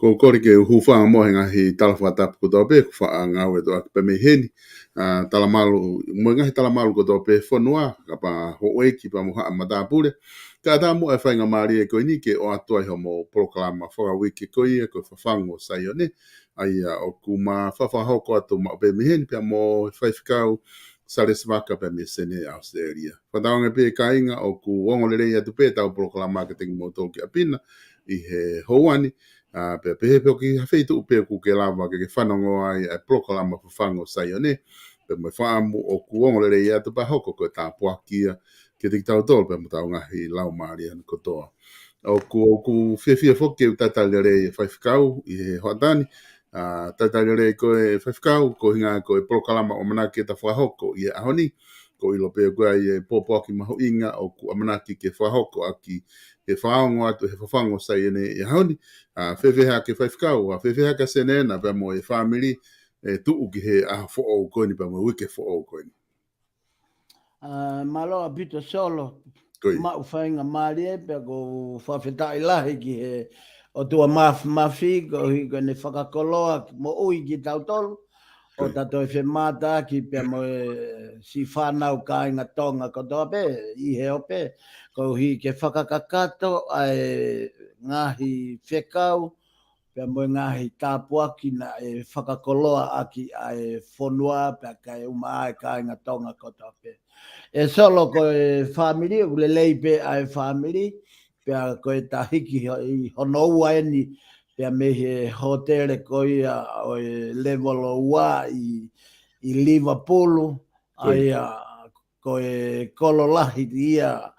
Ko kori ke hufa mo henga hi talafata ko do be fa nga we do pe me heni talamalu mo nga hi talamalu ko do pe fonua ka pa ho e ki pa mo ha mata pule ka ta mo e fa nga mari ko ni ke o ato ho mo Polokalama fo a wiki ko i ko Fafangu Saione ai o kuma fa ho ko ato mo pe me heni pe mo fa fikau Salesi Vaka pe me sene Australia fa da nga pe ka inga o ku wongo le ya tu pe ta Polokalama ke ting mo to ki apina i he hoani pe ki hafeitu pe ku ke lava ke whanongo ai Polokalama Fafangu Saione pe mai whaamu o kuongo le ia te pahoko ko tā puakia ke te tau tol pe mutau ngahi lau maari an kotoa. O ku whiawhia whoke u tatalere whaiwhikau i he hoatani tatalere ko e whaiwhikau ko hinga ko e Polokalama o manaki ta whahoko i e ahoni ko ilo pe kua i e pōpoaki maho inga o ku amanaki ke whahoko aki e whaongo atu he Fafangu Saione i ahoni whewheha ke whaiwhikau whewheha ka senena pe mo e family e tuu ki he aha who'o koini pa mo wike who'o koini. Malo apito solo ma ufainga marie pe ko whawhetai lahi ki he o tua mafi ko hi ko ne whakakoloa mo ui ki tautolu o tato e whemata ki pe mo si whanau ka inga tonga ko toa pe i he ope ko hi ke whakakakato ai ngahi whekau pe mo ngahi tāpuaki na e whakakoloa aki ai whonua pe ka e umai ka inga tonga ko toa pe. E solo ko e family, ule leipe ai family, pe ko e tahiki i honoua eni, pe me he hotele ko ia o level ua i Liverpool, ai ko e kololahi ia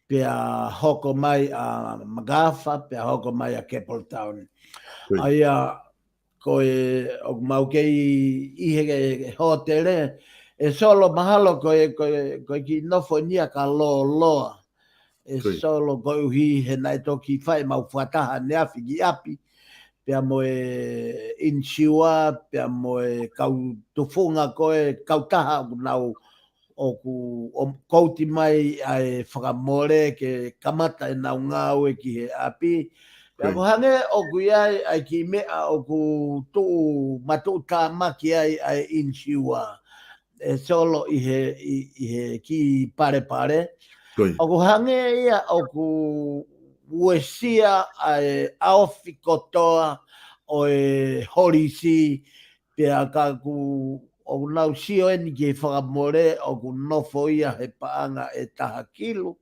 pe hoko mai a Magafa, pe hoko mai a Keppel Town. Ai ko e o mauke i he hotele, e solo mahalo ko ki nofonia ka loa. E solo ko uhi he nai toki whai mau whataha ne afi ki api. Pea mo e insua, pea mo e kau tufunga ko e kautaha nau o kouti mai ai whakamore ke kamata e nau ngau e ki he api. Pea mo hange o ku iai ai ki mea o ku tuu matu tāmaki ai insua. E solo i he ki pare. O ku hange ia o ku uesia aofi kotoa o e horisi pea ka ku o nau Saione ki whakamore o ku nofo ia he paanga e taha kilu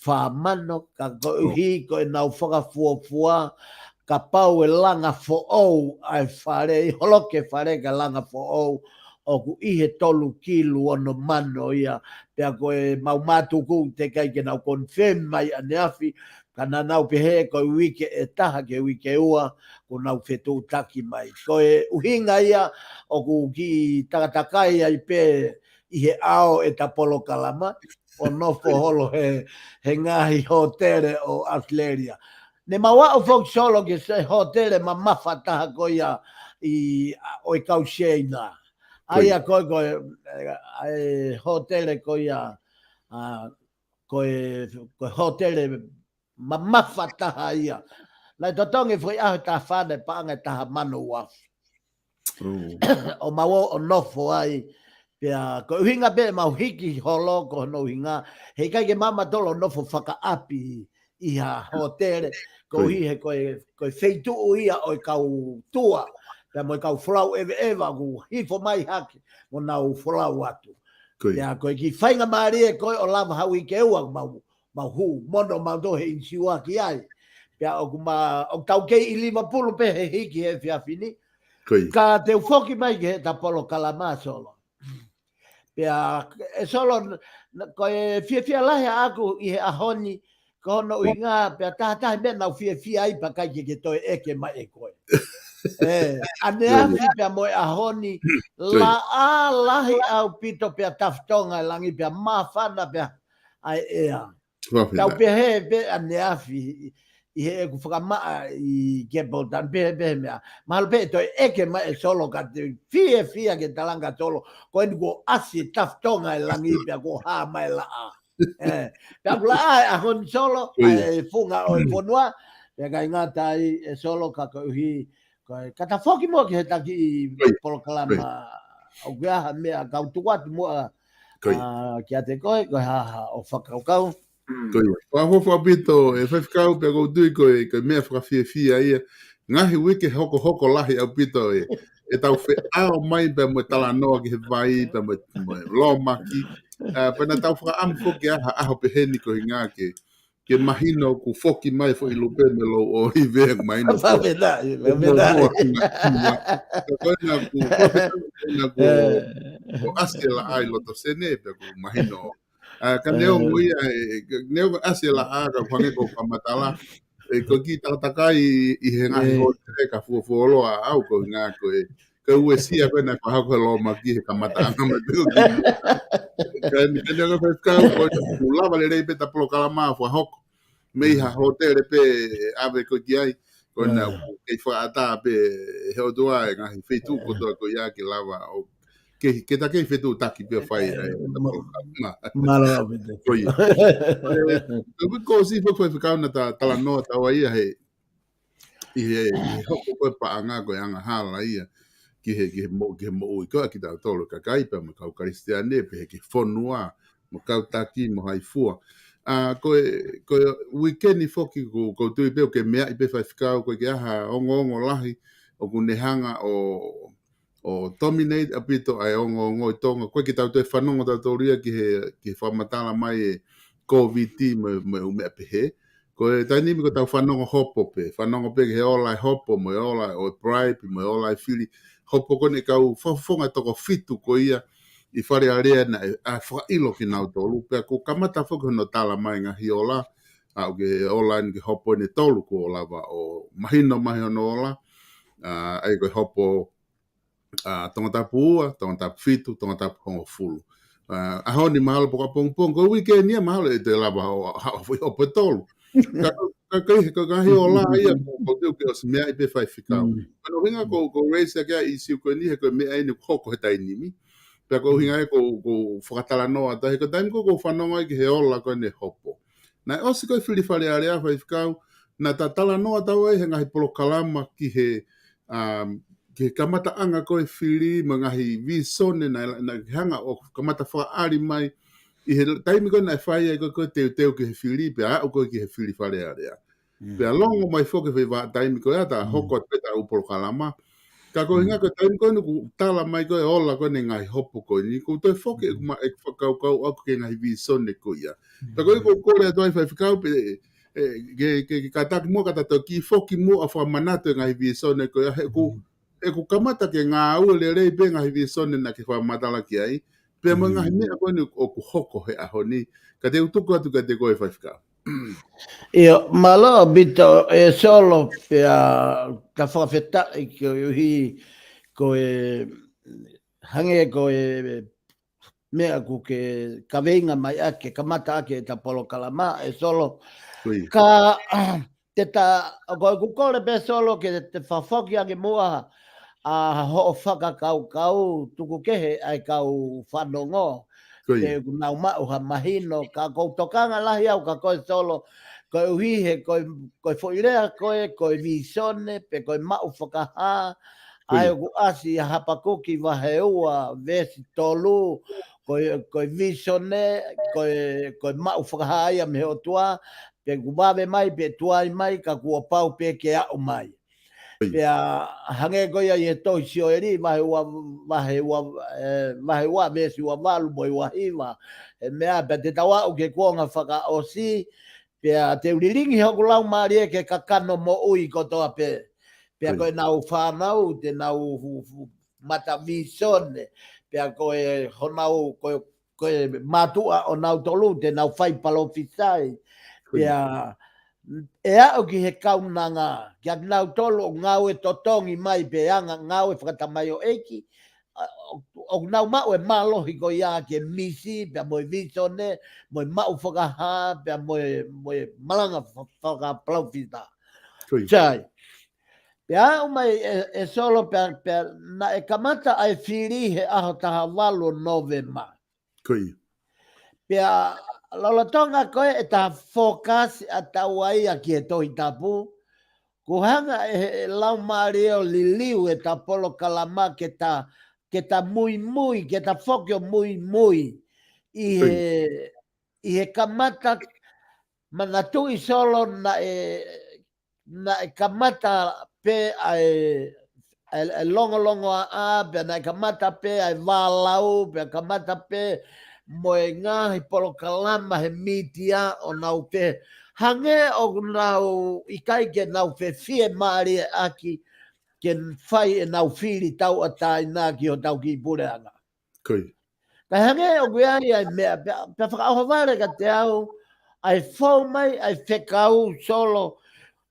whamano ka hi ko e nau whakafuafua ka pau e langa fo ou ai whare, holoke whare ka langa fo ou o ku ihe tolu kilu ono mano ia pea ko e maumatu ku te kai ke nau confirm mai ane afi ka nau pehe ko wike e taha ke wike ua ko nau whetu taki mai ko e uhinga ia o ku ki takatakai ai pe ihe ao e ta Polokalama o nofo holo he ngahi hotere o Atleria. Ne maua o fok solo ke se hotere ma mafataha ko ia i o i kauseina. Aia ko hotere ko ia ko hotere ma mafataha ia. Lai totongi foi aho ta whane paanga taha manu wafu. O maua o nofo ai pea ko uhinga pe mau hiki holo ko no hinga he kai ke mama tolo nofo whakaapi iha hotere ko hi he ko feitu ia o kau tua pea mo kau flau eva ku hifo mai haki mo nau flau atu pea ko ki whainga maari ko o lava hau i ke ua mau hu mono mau do he insiua ki ai pea o kuma o tau kei i Liverpool pe he hiki he whiawhini ka te ufoki mai ke he ta Polokalama solo pea e solo ko e fia lahe aku i he ahoni ko no inga pea taha me nau fia ai pa kai ke toi eke mai e koe ane afi pea mo e ahoni la a lahi au pito pea taftonga langi pea mawhana pea ai ea tau pea he pe ane afi i he ku whakamaa i Gabaldon pe mea mahalo pe toi eke mai e solo ka te fia ke talanga tolo ko eni ko asi taftonga e langi pea ko ha mai la a pea kula a hon solo e funga o e fonua pea ka ingata i e solo ka ko uhi ka ta foki mo ke taki i Polokalama o gaha mea kau tuwatu mua ki a te koe ha o whakaukau Wahofo apito e whawhikau pe kou tui koe mea whakawhiawhia ia ngahi wike hoko lahi apito e tau whi ao mai pe mo tala noa ki he vai pe mo lo maki pena tau whakaamu foki aho pe heni ko hinga ke mahino ku foki mai fo i lupe me lo o i veang mahino fa verdade koina ku whawhikau koina ku asila ai loto sene pe ku mahino ka neo ia neo asila aga kwange ko kamatala ko ki tatakai i he ngahi ho te ka fuolo au ko nga ko ka uesia ko na ka ko lo maki he kamata anga me ko ki kan neo ka ko lava le rei peta Polokalama fo hok me ha hotel pe ave ko ki ai ko na ke fa ata pe he o doa ngahi fetu ko do ko ya ki lava o que tá quem fez o taki pe fai malo oye eu vi cosi foi ficar na tala nota aí aí e hoko ko pa anga ko anga hala ia que mo ko ki ta tolo ka kai pe mo ka cristiane pe que fonua mo ka taki mo hai fua ko weekend foki ko tu pe que me pe fai ficar ko que ha ongo lahi o kunehanga o dominate apito ai ongo i tonga koe ki tau te whanonga tau tauria ki whamatala mai e COVID me pehe. Koe tainimi ko tau whanonga hopo pe. Whanonga pe he olai hopo mo e olai o bribe mo e olai fili. Hopo kone kau whafonga toko fitu ko ia i whare area na a whailo ki nau tolu. Pea ko kamata whako no tala mai ngā hi ola. Au ke olai ni ke hopo ni tolu ko ola wa o mahino no ola. Ai koe hopo tongata pua, tongata fitu, tongata hongo fulu. Ahoni mahalo poka pong ko weekend ia mahalo e te lava o petolo. Ka hi ola ia ko teu ke os mea i pe fai fikau. Ano hinga ko race kia i siu ko ni he ko mea inu hoko he tainimi. Pea ko hinga e ko whakatala noa tahi ko taimi ko whanonga i ki he ola ko ne hopo. Na osi ko i whiri whare area fai fikau, na tatala noa tau e he ngahi Polokalama ki he ke kamata anga koe whiri ma ngahi visone na hanga o kamata whaari mai i he taimi koe na whai ai koe teu ki he whiri pe a o koe ki he whiri whare area. Pea longo mai foke whi wa taimi koe ata hoko peta u Polokalama. Ka koe ngā koe taimi koe nuku tala mai koe ola koe ne ngai hopo koe ni. Ko toi foke e kuma e whakau kau aku ke ngai visone koe ia. Ta koe ko kore atu ai whakau pe ke kataki mua katato ki foki mua a whamanato e ngai visone koe ia. E ku kamata ke ngā ua le rei pe ngai visone na ke whamatala ki ai. Pea mo ngai mea koe ni o ku hoko he aho ni. Ka te utuku atu ka te koe whakau. Io, malo bito e solo per ka whawheta i ko hi ko e hange ko e mea ku ke ka venga mai ake ka mata ake ta Polokalama e solo ka te ta ko ku kore pe solo ke te whawhoki ake mua a ho whakakau tuku kehe ai kau whanongo pe nau mau ha mahino ka kou tokanga lahi au ka koe solo koe uhihe, koe whoirea koe visone, pe koe mau whakaha, ai ku asi hapakuki waheua, vesi tolu, koe visone, koe mau whakaha ia me o tua, pe ku wawe mai, pe tuai mai, ka kua pau pe ke au mai. Pea hange koia i e toi sio eri, waheua vesi ua walu moi wahiwa, mea pe te tawau ke kuonga whaka o si, pea te uriringi hoku lau maari e ke kakano mo ui kotoa pe. Pea koe nau whanau, te nau mata visone, pea koe honau, koe matua o nau tolu, te nau whai palofisai. Pea e au ki he kaunanga, kia nau tolu ngau e totongi mai pe anga ngau e whakatamai o eiki, o nau mau e malohi ko ia ke misi, pea moe visone, moe mau whakaha, pea moe malanga whakapalaufita. Chai. Pea au mai e solo pea na e kamata ai whiri he aho taha walu novema. Pea lolotonga koe e taha focus a tauai a ki e tohi tapu. Kuhanga e lau maari o liliu e ta Polokalama ke ta mui, ke ta whokio mui, i he kamata, mana tui solo na e kamata pe ai longo a, pe na e kamata pe ai walau, pe kamata pe moe ngahi Polokalama he mitia o nau pe, hange o nau ikai ke nau pe fie maari aki, ke whai e nau whiri tau a tai nā ki o tau ki pureanga. Ka hange o guiari ai mea, pe whakaohaware ka te au, ai whau mai, ai whekau solo,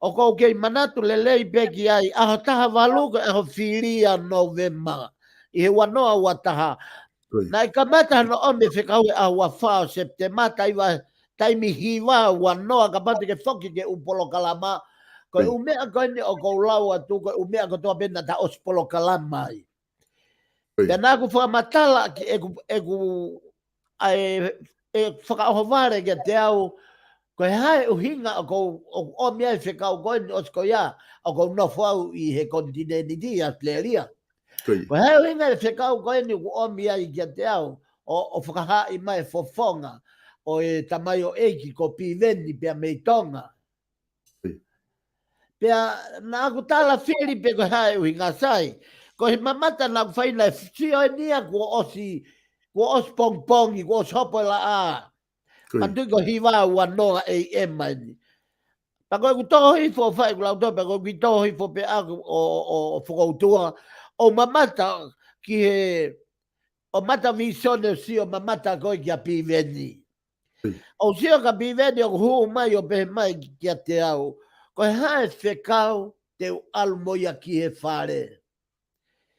o kou kei manatu le lei peki ai, aho taha waluka aho whiri a November, i he wanoa wataha. Na i ka mata no ome whekau e aho wa whao September, taimi hiwa wanoa ka pati ke whoki ke Polokalama, koe umea koe ni o kou lau atu, koe umea ko toa pena ta os Polokalama ai. Pena ku whamatala ki e whakaohaware ke te au, koe hae uhinga o kou o mea i whekau koe ni os koia, o kou nofo au i he kontinenti Australia. Koe hae uhinga i whekau koe ni o mea i ke te au, o whakahai mai fofonga, o e tamai o eiki ko piveni pia meitonga. Pea na aku tala whiri pe koe hae uhinga sai, ko he mamata na whaina e Saione ko osi pongpongi, ko os hopo la a. Pantui ko hiwa ua noa mai. Pa koe ku toho hifo whai ku lau tō, pa koe ku toho hifo pe aku o whakautua, o mamata ki he, o mata visone si o mamata koe ki a piveni. O si o ka piveni o huu mai o pehe mai ki a te au, koe hae whekau te almoia ki he whare.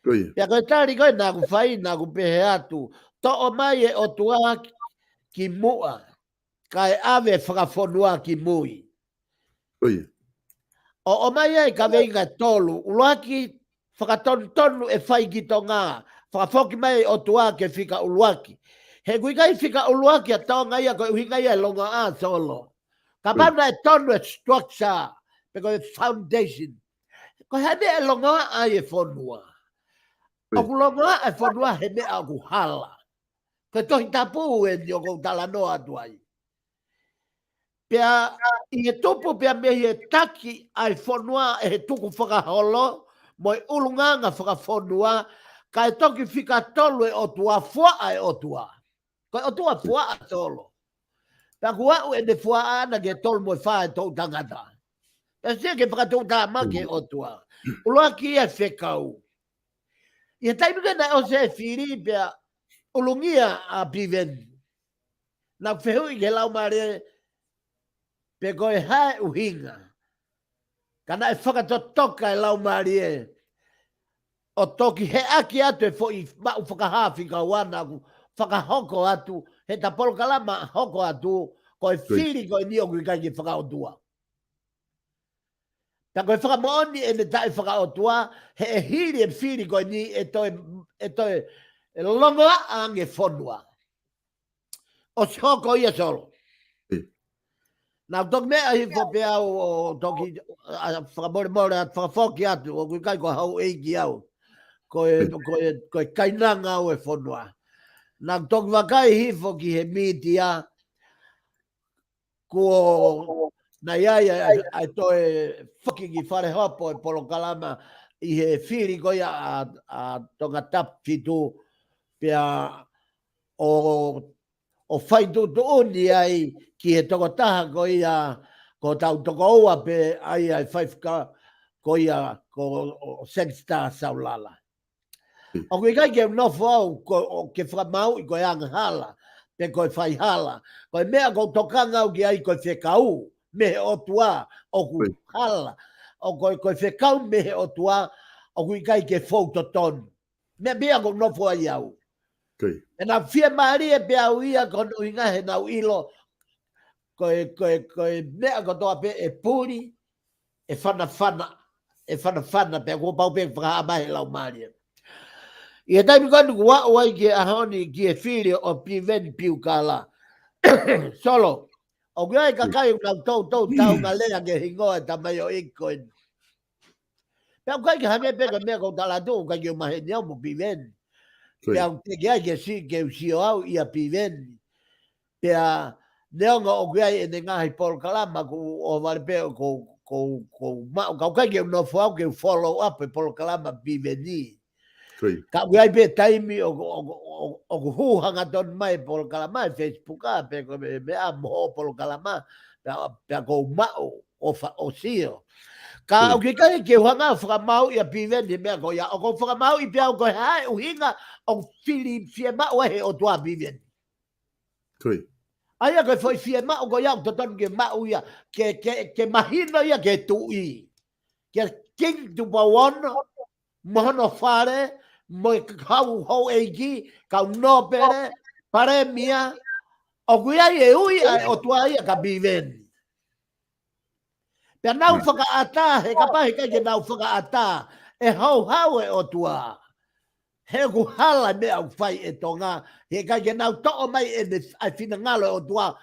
Pea koe tāri koe nā ku whai, nā ku pehe atu. To o mai e o tua ki mua. Kai ave whakawhonua ki mui. O mai e ka veinga tolu. Uluaki whakatonu e whai ki to ngā. Whakawhoki mai o tua ke whika uluaki. He kui kai whika uluaki a taonga ia koe uhinga ia longa a solo. Ka mana e tonu e structure. Pe koe foundation. Koe hane e longa a e whonua. Aku longa e whanua he mea aku hala. Ke tohi tapu e ni o kou tala noa tuai. Pea i he tupu pea me he taki ai whanua e he tuku whakaholo, mo i ulunganga whakawhanua, ka e toki whika tolu e otua fua e otua. Ko otua fua a tolo. Pea kua u e ne fua ana ke tolu mo i whae tau tangata. Pea sia ke whakatou tā make otua. Uloa ki e whekau. I he taimika na o se whiri pea ulungia a piven. Na whehui ke lau mare pe koe hae uhinga. Kana e whakatotoka e lau marie. O toki he aki atu e fo i mau whakahawhi ka wana ku whakahoko atu. He ta Polokalama hoko atu koe whiri koe ni o kui kai ki whakaotua. Ta koe whakamooni e ne tae whakaotua he e hiri e whiri koe ni e toe longa ange whonua. O si hoko ia solo. Nā toki mea hi whopea o toki whakamore at whakafoki atu o kui kai ko hau eiki au. Koe kainanga au e whonua. Nā toki wakai hi whoki he mitia ko na iaia ai toe whoki ki whare hopo e Polokalama i he whiri koia a tonga tap fitu pia o whaitu tu uni ai ki he toko taha ko ia ko tau toko ua pe ai whaifka ko ia ko Sexstar Saulala. O kui kai ke nofo au ko ke whamau i koe anga hala pe koe whai hala. Koe mea ko tokanga au ki ai koe whekau me he otua o ku hala. O koe whekau me he otua o kui kai ke whauto ton. Mea ko nofo ai au. E nā whia maari e pe au ia kono i ngahe nau ilo koe mea ko toa pe e puri e whana pe ko pau pe whakaamahe lau maari. I e taimi konu kua oai ki ahoni ki e whiri o piven piu kala. Solo, o kia e kakai unau tau ngā lea ke hingoa e tamai o ikoin. Pea kai ke hame peka mea ko talatu kai ke umahe niau mo piven. Pea te kia ke si ke usio au ia piven. Pea neonga o kia e ne ngahi Polokalama ku o varepeo ko mao kau kai ke unau fuau ke follow up e Polokalama piveni. Ka uai pe taimi o huhanga ton mai Polokalama e Facebook a pe ko me a mo Polokalama pe ko mao o sio. Ka o ke kai ke hanga whakamau ia piveni mea ko ia o ko whakamau i pia o ko hae uhinga o fili fie mao he o tua piveni. Aia ko foi fie mao ko ia to ton ke mao ia ke mahino ia ke tui. Ke king tu bawono mono fare mo kau ho eiki kau no pere pare mia o kuia e ui o tua ia ka biven pe nau whaka ata he kapahi kai nau whaka ata e hau e o tua he ku hala me au fai e tonga he kai nau to mai e ai fina ngalo o tua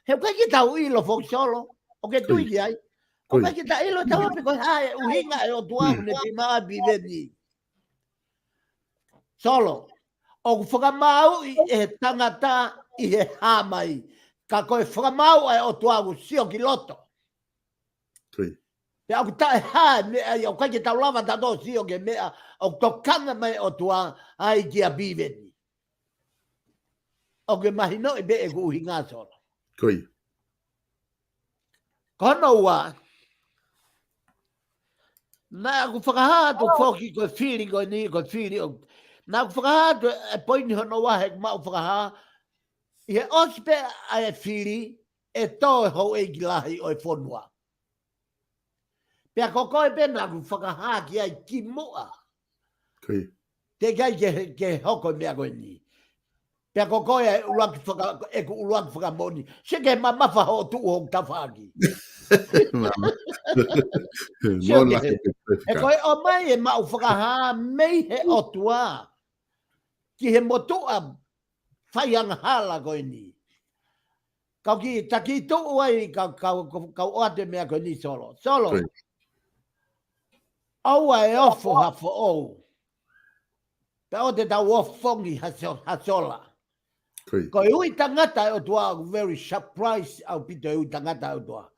he kai ki tau ilo fo solo o ke tui ki ai o kai ki tau ilo tau pe ko hai uhinga e o tua ne pima biveni. Solo, o whakamau i e tangata i he hāmai. Ka koe whakamau ai o tuagu sio ki loto. Pe au tae hā, o kai ke tau lava tato sio ke mea, o tokanga mai o tua ai ki a biveni. O ke mahino i be e ku uhi ngā solo. Kono ua, na ku whakahātu whoki koe whiri koe ni, koe whiri o nā whakahātu e poini hono wahe mau whakaha, i he ospe a e whiri e tō e hou e gilahi o e whonua. Pea koko e pena ku whakaha ki ai ki mua. Te kai ke hoko mea koe ni. Pea koko e uluaki whakamoni. Se ke mamafa ho tu o tawhaki. E koe o mai e mau whakaha mei he otua. Ki he motua whaianga hala koe ni. Kau ki taki tuu ai kau oate mea koe ni solo. Solo. Aua e ofo hafo ou. Pe o te tau ofongi hasola. Ko ui tangata o tua very surprise au pito ui tangata o tua.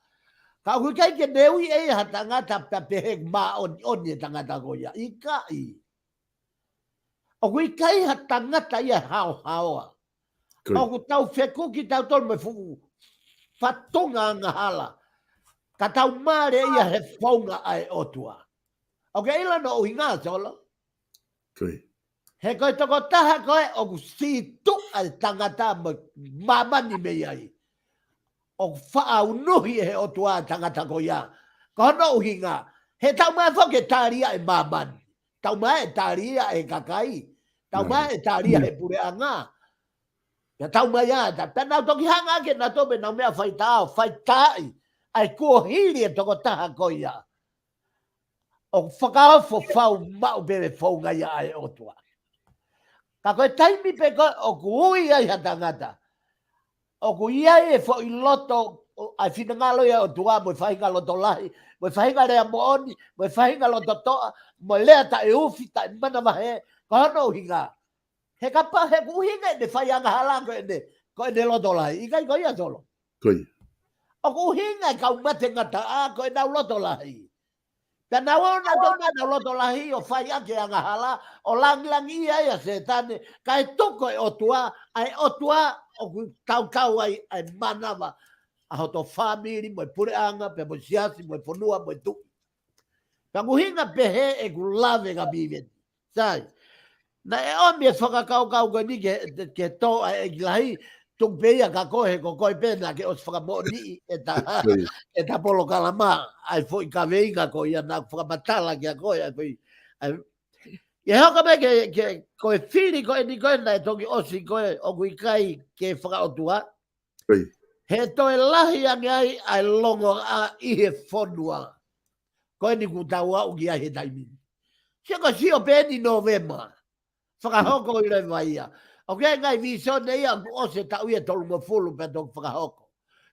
Ka hui kai ke neui e ha tangata ta pehe ma on e tangata ko ia. I kai. O hui kai ha tangata ia hao haoa. O ku tau wheku ki tau tolu me fu fatonga ngahala. Ka tau mare ia he whaunga ai o tua. O ke ila no uhi ngā solo. He koe toko taha koe o ku si tu ai tangata mamani me iai. O wha unuhi he o tua tangata ko ia. Ko no uhi ngā. He tau mai whoke tāria e mamani. Tau mai e tāria e kakai. Tau mai e tāria e pure a ngā. Ya tau mai ata. Pena toki hanga ke na tobe na mea whaitao. Whaitai. Ai kua hiri e toko taha ko ia. O whakaofo whau mau bere whaunga ia ai o tua. Ka koe taimi pe koe o ku ui ai ha tangata. O ku ia e fo i loto ai whinangalo ia o tua mo whahinga loto lahi. Mo whahinga rea mo oni. Mo whahinga loto toa. Mo lea ta e uwhi ta e mana mahe. Ko hano hinga. He kapa he ku hinga e ne whaianga halango e ne. Ko e ne loto lahi. Ikai ko ia solo. O ku hinga e kau mate ngata a ko e nau loto lahi. Pea nau ona tona nau loto lahi o whai ake anga hala. O langilangi ia ia se tane. Ka e toko e otua. Ai otua o ku kau ai manawa. A hoto family mo e pureanga. Pea mo siasi mo e ponua mo e tu. Pea ku hinga pehe e ku lave ka biven. Sai. Na e omi e whakakau koe ni ke tō e gilahi. Tung peia ka kohe ko koe pena ke os whakamoni e ta Polokalama. Ai fwoi ka veinga ko ia na whakamatala ki a koe. Ia hoka me ke koe whiri koe ni koe na e toki osi koe o kui kai ke whakaotua. He toe lahi ange ai longo a ihe whonua. Koe ni kutaua uki a he taimi. Sia ko si o peni November. Whakahoko i rei vai ia. O kei ngai viso nei a o se tau ia tolu mo fulu pe tō whakahoko.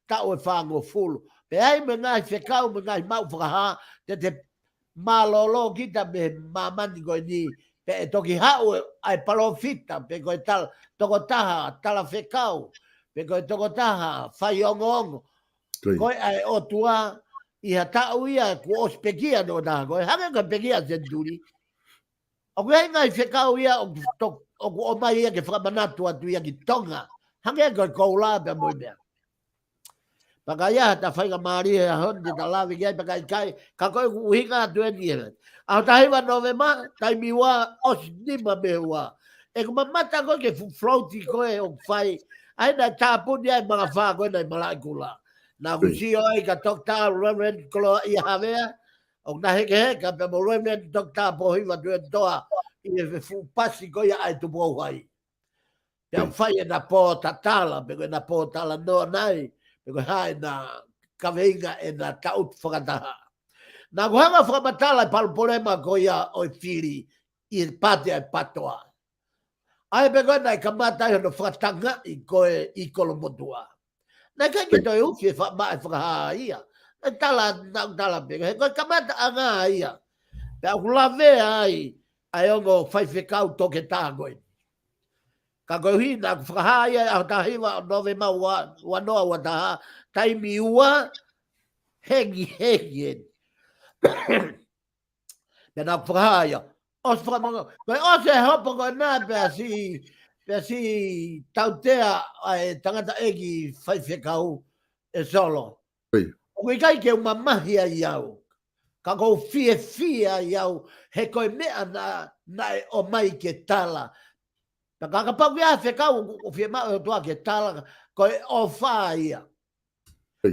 Tau e whango fulu. Pe ai me ngai whekau me ngai mau whakaha te malolo kita me mamani koe ni. Pe e toki hau ai palofita pe koe tal toko taha tala whekau. Pe koe toko taha whaiongongo. Koe ai o tua iha tau ia ku ospekia no taha koe. Hanga ka pekia senturi. O kei ngai whekau ia o ku o mai ia ke whakamanatu atu ia ki tonga. Hange koe koula pe moi mea. Paka ia ta whainga maari e hondi ta lawi kai paka i kai. Ka koe ku uhinga atu e ni ele. A ta hiwa Novema, taimi wa os nima me ua. E ku mamata koe ke floati koe o whai. Aina tāpuni ai mga whaa koe nei malai kula. Na kusio ai ka tokta Reverend Kolo i havea. O na heke pe mo Reverend tokta po hiwa tuen toa. I e fu pasi ko ia ai tu po hai. Pe au fai na po tatala, pe ko na po tala no nai, pe ko hai na kaveinga e na taut whakataha. Na ko hanga whakamatala palu polema ko ia o whiri i pate ai patoa. Ai pe ko na kamata i no whakatanga i koe i kolomotua. Na kai ke toi uwhi e whakamai whakaha ia. Na tala pe ko kamata anga ia. Pe au lave ai. Ai ongo whai whekau toke tāgoe. Ka koe hui nā whakahāia a tahiwa o Novema wanoa wa taha. Taimi ua hengi. Pena whakahāia. Os whakamanga. Koe ose hopo koe nā pea si tautea ai tangata egi whai whekau e solo. O koe kai ke umamahia iau. Ka kou fie iau, he koe mea na o mai ke tala. Ka kakapau ia whekau o fie mao toa ke tala, koe o whaa ia.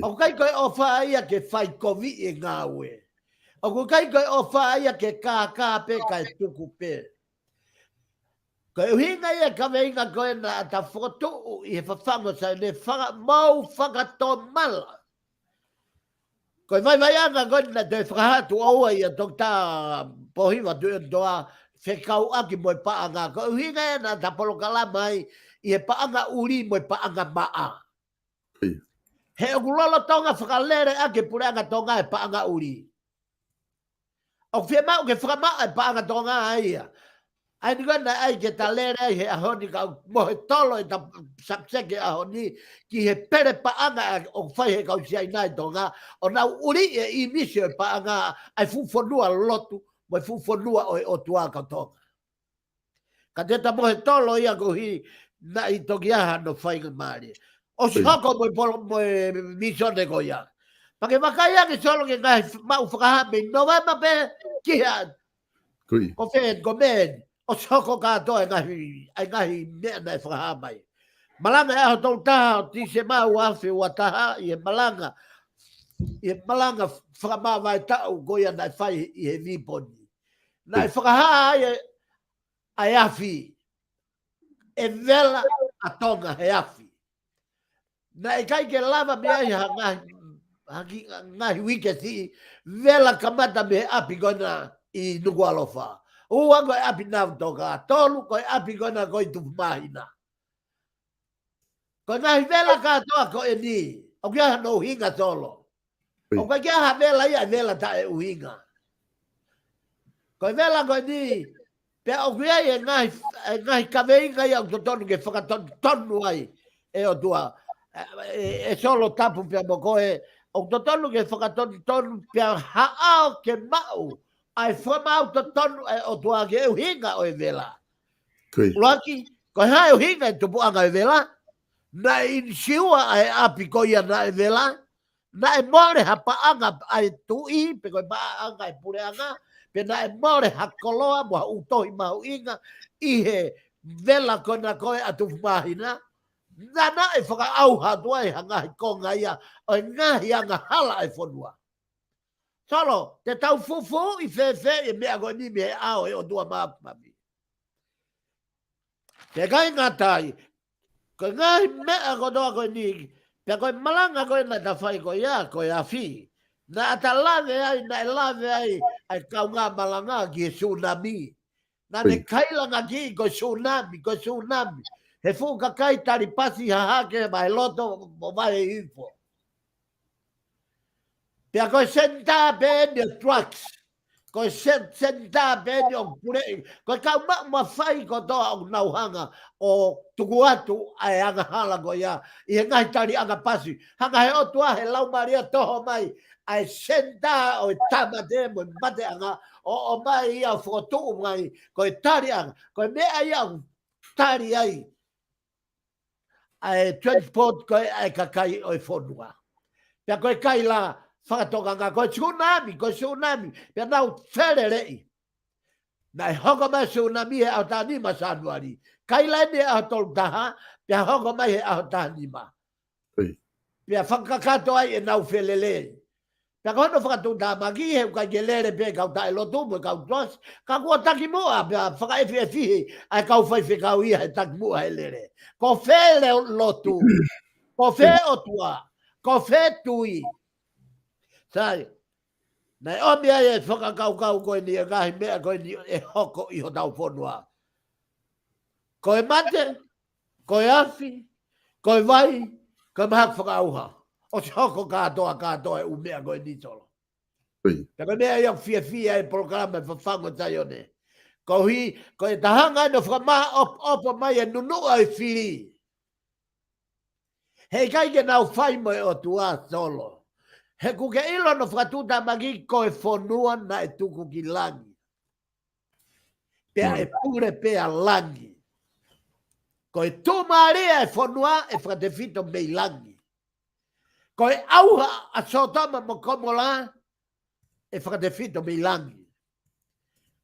O kai koe o whaa ia ke whai kovi e ngāwe. O kai koe o whaa ia ke kāpe kai tuku pe. Koe uhinga ia ka veinga koe na ta whakotu i he whawhango sa ne mau whakato mala. Koe vai anga koe na te whakahatu aua ia tokta pohiwa tue doa whekau aki moi paanga. Koe uhinga na ta Polokalama i he paanga uri moi paanga maa. He okulolo tonga whakalere aki pure anga tonga e paanga uri. O whia mau ke whakamaa e paanga tonga aia. Ai ni gana ai ke talera he ahoni ka mo he tolo e ta sakseke ahoni ki he pere pa anga o fai he kau sia nai tonga o na uri e inisio pa anga ai fu fonua lotu mo fu fonua o tua ka tonga. Ka te ta mo he tolo ia ko hi na i tokia no fai ka mari. O soko mo mo misione ko ia. Pake makaya ke solo ke ngai mau whakahambe no vai mape ki ha. Ko fe ko men. O soko katoa ai ngahi mea nei whakahamai. Malanga e aho tau taha o ti se mau awhi ua taha i e malanga whakamawai tau goia nei whai i he viponi. Nei whakahaa ai awhi e vela a tonga he awhi. Nei kai ke lava mea i ngahi wike si vela kamata me api gona i nuku alofa. Ua koe api nau toka, tolu koe api gona koe tupu mahina. Koe ngahi vela katoa koe ni, o kia no hinga tolo. O koe kia ha vela ia vela ta e uhinga. Koe vela koe ni, pe o kia e ngahi kaweinga ia o tonu ke whakatonu ai e o tua. E solo tapu pia mo koe, o tonu ke whakatonu pia haao ke mau. Ai whamau to tonu o tua ke e hinga o e vela. Laki, ko hai o hinga e tupu anga e vela, na in siua ai api ko ia na e vela, na e more hapa anga ai tui, pe koe maa anga e pure anga, pe na e more hakoloa mua utohi mahu inga, i he vela ko na koe atu mahina, na e whaka au hatua e hangahi konga ia, o e ngahi anga hala e whanua. Solo, te tau fufu i whewhe e mea koe ni me ao e o tua maapami. Te kai ngatai, ko ngai mea ko doa koe ni, pe koe malanga koe na ta whai koe ia, koe a whi. Na ata lave ai, na e lave ai kau ngā malanga ki e tsunami. Na ne kailanga ki koe tsunami. He fuka kai tari pasi hahake mai loto mo mai e info. Pea koe senta pe ni o trucks. Koe senta pe ni o pure. Koe kau ma whai ko toa o nauhanga o tuku atu ai anga hala ko ia. I he ngai tari anga pasi. Hanga he otua he lau maria toho mai. Ai senta o tamate mo mate anga. O mai ia whotu mai. Koe tari anga. Koe mea ia tari ai. Ai transport koe ai kakai o whonua. Pea koe kai la. Whakatoka ngā koe tsunami, pia nau where rei. Nai hoko mai tsunami he au tānima sanuari. Kai lai ne au tolu taha, pia hoko mai he au tānima. Pia whakakato ai e nau whelele. Pia kono whakatu tā magi he ukai gelere pe kau tae lotu mo kau tuas, ka kua taki mua, pia whakaefi e fihi, ai kau whaifi kau ia he taki mua he lere. Ko whele lotu, ko whe otua, ko whe tui. Sai, nei o mea e whakakau koe ni e ngahi mea koe ni e hoko i ho tau whonua. Koe mate, koe awhi, koe vai, koe mahak whakauha. O se hoko katoa e umea koe ni tolo. Te koe mea iau fia e Polokalama e Fafangu Saione. Koe tahanga no whakamaa opo mai e nunua e whiri. Hei kai ke nau whai mo e o tua solo. He kuke ilo no whakatuta magi ko e whonua na e tuku ki langi. Pea e pure pea langi. Ko e tūmarea e whonua e whakatewhito mei langi. Ko e auha a sotama mo komola e whakatewhito mei langi.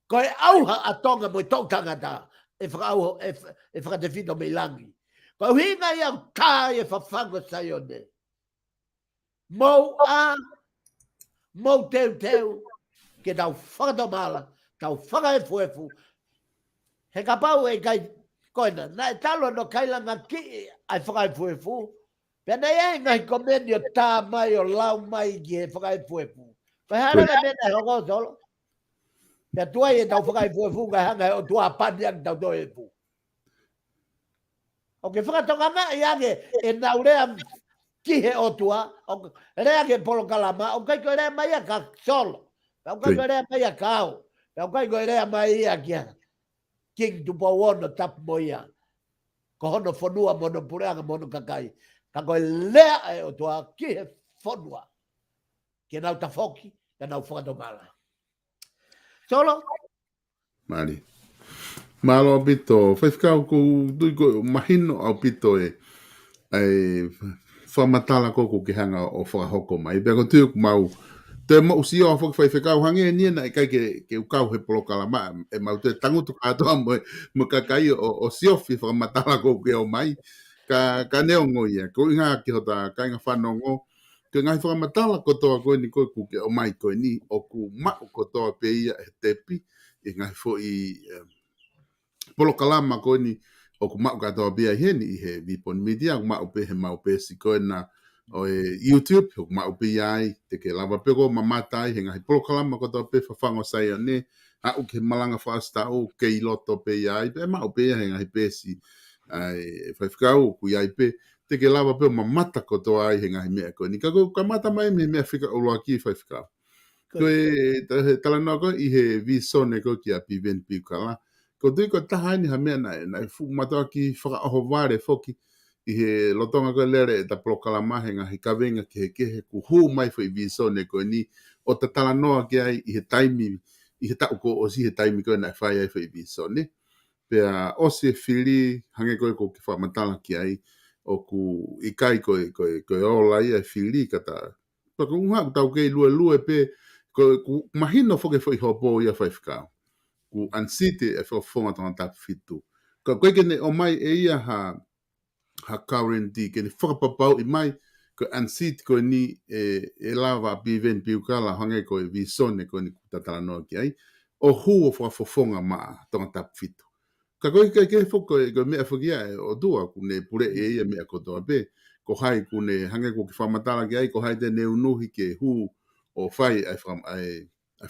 Ko e auha a tonga mo i tautangata e whakatewhito mei langi. Ko hinga i au tā e Fafangu Saione. Mau teu, ke tau whakatomala, tau whakaefuefu. He ka pau e kai koina, na e talo no kailanga ki ai whakaefuefu. Pena e ngai komeni o tā mai o lau mai ki he whakaefuefu. Kai haranga mena e hoko solo. Pea tuai e tau whakaefuefu, kai hanga o tua paniang tau toefu. O ke whakatonga nga i age e naurea ki he otua, o rea ke Polokalama, o kai ko rea mai a ka solo, o kai ko rea mai a ka au, o kai ko rea mai a kia. king tu pawono tap boia. Ko hono fonua mono pureanga mono kakai. Ka koe lea e o tua ki he fonua. Ke nau tafoki, ke nau whakatomala. Solo? Mari. Malo a pito, whaifkau ko tui ko mahino au pito e whamatala koko ki hanga o whakahoko mai. Pea ko tui ku mau, te mau si o whaifkau hange ni na e kai ke ukau he Polokalama, e mau te tangutu katoa mo kakai o siofi whamatala koko ke o mai. Ka neongo ia, ko inga ki hota, ka inga whanongo, ke ngai whakamatala kotoa koe ni koe kuke o mai koe ni, o ku mau kotoa pe ia e tepi, e ngai fo i Polokalama koe ni, o ku mau katoa bia i heni i he vipon media, ku mau pe he mau pe si koe na o YouTube, o ku mau pe iai, te ke lava peko mamatai, he ngai Polokalama kotoa pe Fafangu Saione, a uke malanga whaasta o ke i loto pe iai, pe mau pe ia he ngai pe si, whaifkau ku iai pe, te ke lava pe mamata kotoa ai he ngai mea koe ni, ka mata mai me mea whika uloa ki whaifkau. Koe talanoa koe i he visone koe ki a piven pikala, ko tui ko taha ni ha mea na fu matoa ki whakaoho ware foki i he lotonga koe lere e ta Polokalama he ngahi kawenga ki he kehe ku hu mai fo i visone koe ni o ta talanoa ki ai i he taimi, i he tau ko o si he taimi koe na whai ai fo i visone. Pea o se whiri hange koe ko ki whamatala ki ai o ku i kai koe ola ia whiri kata. Pako unga tau kei lue pe ku mahino foke fo i hopo ia whaifkau. Ku ansite e whafonga tanga tapu fitu. Ka koe kene o mai e ia ha currenti, kene whakapapau i mai, ko ansite koe ni e lava piven piukala hange koe visone koe ni kutatala noa ki ai, o hu o whafonga maa tanga tapu fitu. Ka koe kei whoko e mea whakia e o dua, kune pure e ia mea kotoa pe, ko hai kune hange ko ki whamatala ki ai, ko hai te neunuhi ke hu o whai ai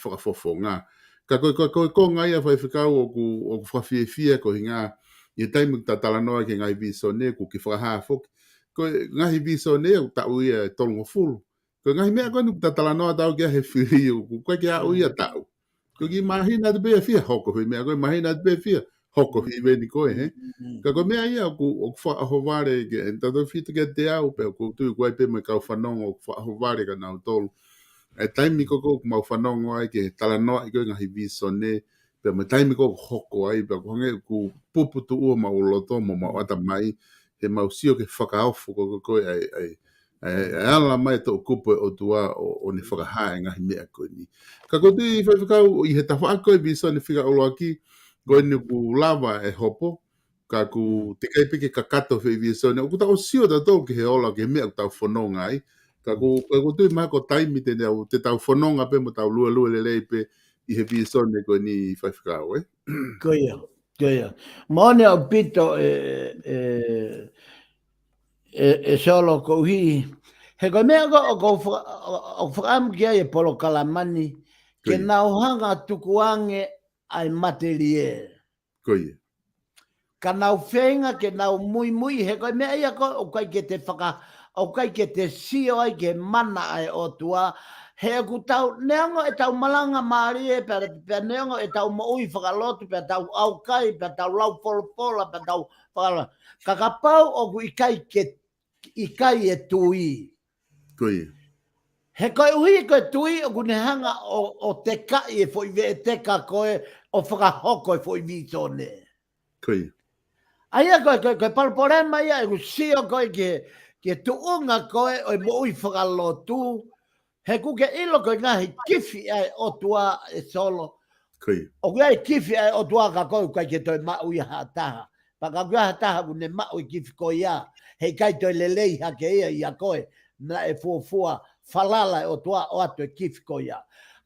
whakafofonga. Ka koe ko ngai a whai whikau o ku whawhiewhia ko hinga i taimu ta talanoa ke ngai visone ku ki whakaha whoki. Ko ngahi visone o tau ia tolungo fulu. Ko ngahi mea koe nuk ta talanoa tau kia he whiri o ku koe ki au ia tau. Ko ki mahina te bea whia hoko hui mea koe mahina te bea whia hoko hui veni koe he. Ka koe mea ia ku whaaho ware ke tato whita ke te au pe ku tui kuai pe me kau whanongo o whaaho ware ka nau tolu. E taimi koko mau whanongo ai ke talanoa i koe ngahi visone pe me taimi koko hoko ai pe konge ku puputu ua mau loto mo mau ata mai he mau sio ke whakaofu koko koe ai ala mai to kupo o tua o ni whakahae ngahi mea koe ni. Ka koe tui whakau i he tawha koe visone whika olo aki koe ni ku lava e hopo ka ku te kaipike ka kato whi visone o ku tau sio ta tau ke he ola ke mea ku tau whanonga ai. Ka ku tui maha ko taimi te tau whanonga pe mo tau lua lelei pe i he visone koe ni whaiwhikau, Koia. Maone au pito solo ko hi. He koe mea ko whakam kia e Polokalamani ke nau hanga tukuange ai materiel. Koia. Ka nau whenga ke nau mui he koe mea ia ko o kai ke te o kai ke te sio ai ke mana ai o tua he ku tau neongo e tau malanga maari e pe neongo e tau maui whakalotu pe tau au kai pe tau lau polopola pe tau whakalotu kakapau o ku ikai e tui Koia. he koe uhi koe tui o ku ne hanga o te kai e fo i ve te ka koe o whakahoko e fo i vitone Koia. Aia koe palporema ia e sio koe ke tuunga koe o i moi whakalotu. He kuke ilo koe ngahi kifi ai o tua e solo. Koia. O kai kifi ai o tua ka koe kai ke toi mau i hataha. Paka koe hataha kune mau i kifi koe ia. Hei kai toi lelei hake ia koe. Na e fuafua falala o tua o atu e kifi koe ia.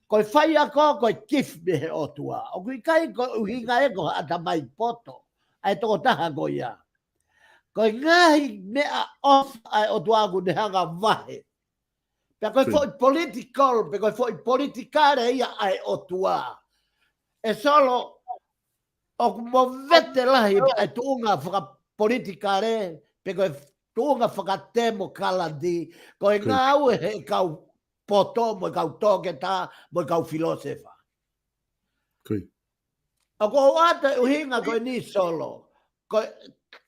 Koe whai a koe kifi mehe o tua. O kui kai koe uhinga eko ata mai poto. Ai toko taha ko ia. Koe ngahi mea off ai o tuaku ne hanga vahe. Pea koe foi political, pe koe foi politikare ia ai o tua. E solo, o mo vete lahi ai tuunga whaka politikare, pe koe tuunga whaka temo kaladi, koe ngau he kau poto, mo kau toke ta, mo kau filosefa. Koe. Ako ata uhinga ko ni solo. Ko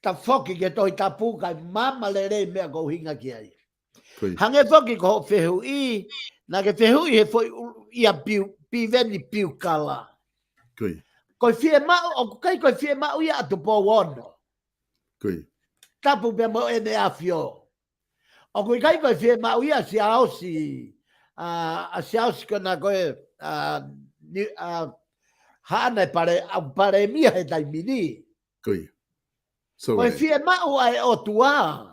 ta foki ke toi ta puka mama le re me ko uhinga ki ai. Hange foki ko fehu I na ke fehu I foi ia pi veni piu kala. Ko fie ma o kai ko fie ma ia atu po wono. Tapu pe mo ene afio. O ko kai ko fie ma ia si ausi a si ausi ko na ko hana pare mia he tai mini. Ko fie mau ai o tua.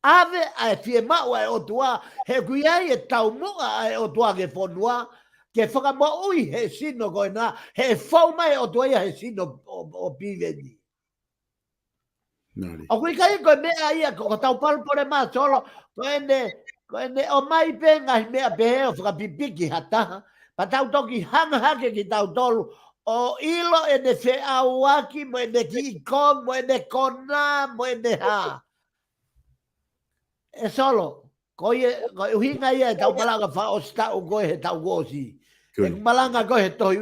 Ave ai fie mau ai o tua. He kuiai e tau mua ai o tua ke fonua. Ke whaka ui he sino koe na. He fau mai o tua ia he sino o piveni. O kui kai koe mea ia ko tau palpore maa solo. Koe o mai pe ngai mea pehe o whakapipiki hataha. Pa tau toki hanga hake ki tau tolu. O ilo e ne fe awaki, mo e ne ki kon, mo e ne kona, mo e ne ha. E solo, koe uhinga ia e tau malanga wha o sta o koe he tau gosi. E malanga koe he tohi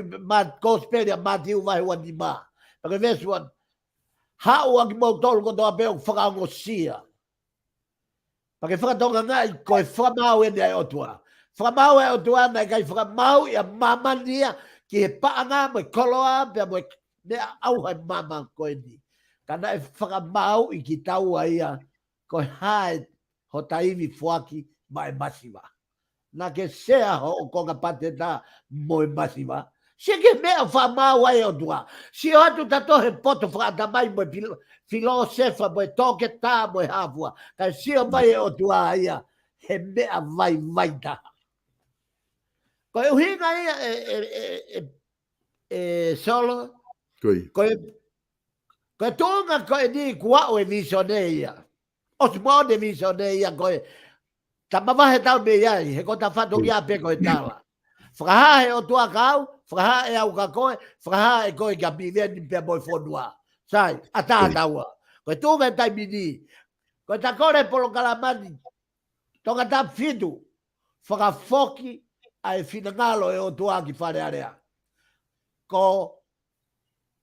kosperia matiu vai wani ma. Pake vesuan, hau aki mau tolu ko toa peo whakaongo sia. Pake whakatonga ngai koe whamau e ne otua. Whamau e otua nei kai whamau ia mamania. Ki he paanga mo koloa pe mo ne au hai mama ko ni kana e whakamau I ki tau ia ko hai ho taivi fuaki mai masiva na ke sea ho ko ka pateta mo masiva se ke me whamau ai o tua si o atu tato he poto whakata mai mo filosefa mo toke ta mo hafua ka si o mai o tua ia he mea vai ta. Ko uhinga ia solo. Ko tonga ko ni kua o visioneia. O smo de visioneia ko tamava he tau me ai he ko ta fato ia pe ko tala. Fraha he o tua kau, fraha e au ka koe, fraha e koe ka biveni pe moi fonua. Sai, ata taua. Ko tonga tai mini. Ko ta kore Polokalama tonga ta fitu. Fra foki ai finangalo e o tua ki fare area. Ko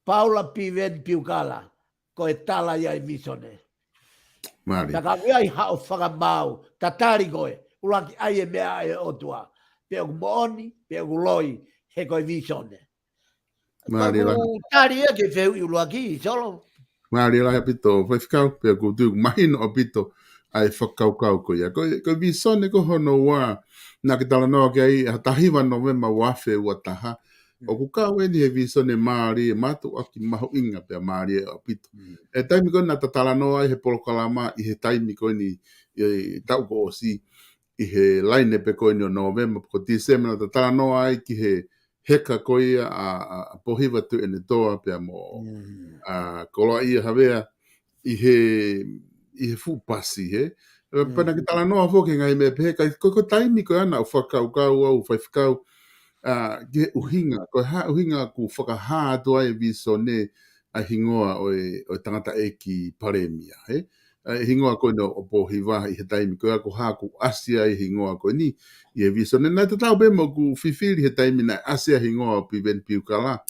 Paula piven piukala ko e tala ia I visone. Taka ia I hao whakamau, tatari koe, ulaki ai e mea e o tua. Pe o mooni, pe o loi, he koe visone. Ko tari e ke wheu I ulaki, solo. Maari la pito, whaifkau, pe o kutu, mahino o pito, ai whakaukau ko ia. Ko visone ko hono wā, nā ke tala noa ke ai, tahiwa no wema wafe ua taha, o kukau e ni he visone maari e matu aki maho inga pe maari e o pito. E taimi ko na tatala noa I he Polokalama I he taimi ko ni tau ko osi I he laine pe ko ni o November ko December na tatala noa ai ki he heka ko ia a pohiva tu ene toa pe mo koloa ia havea I he fupasi he. Pana ki tala noa fo ke ngai me pe heka ko taimi ko ana o whakaukau au whaifkau ke uhinga, ko ha uhinga ku whakaha atua e visone a hingoa o tangata e ki paremia, he? Hingoa ko no o pohiwa I he taimi, ko ako ha ku asia I hingoa ko ni, I e visone, na te tau bemo ku fifiri he taimi na asia hingoa o piven piukala,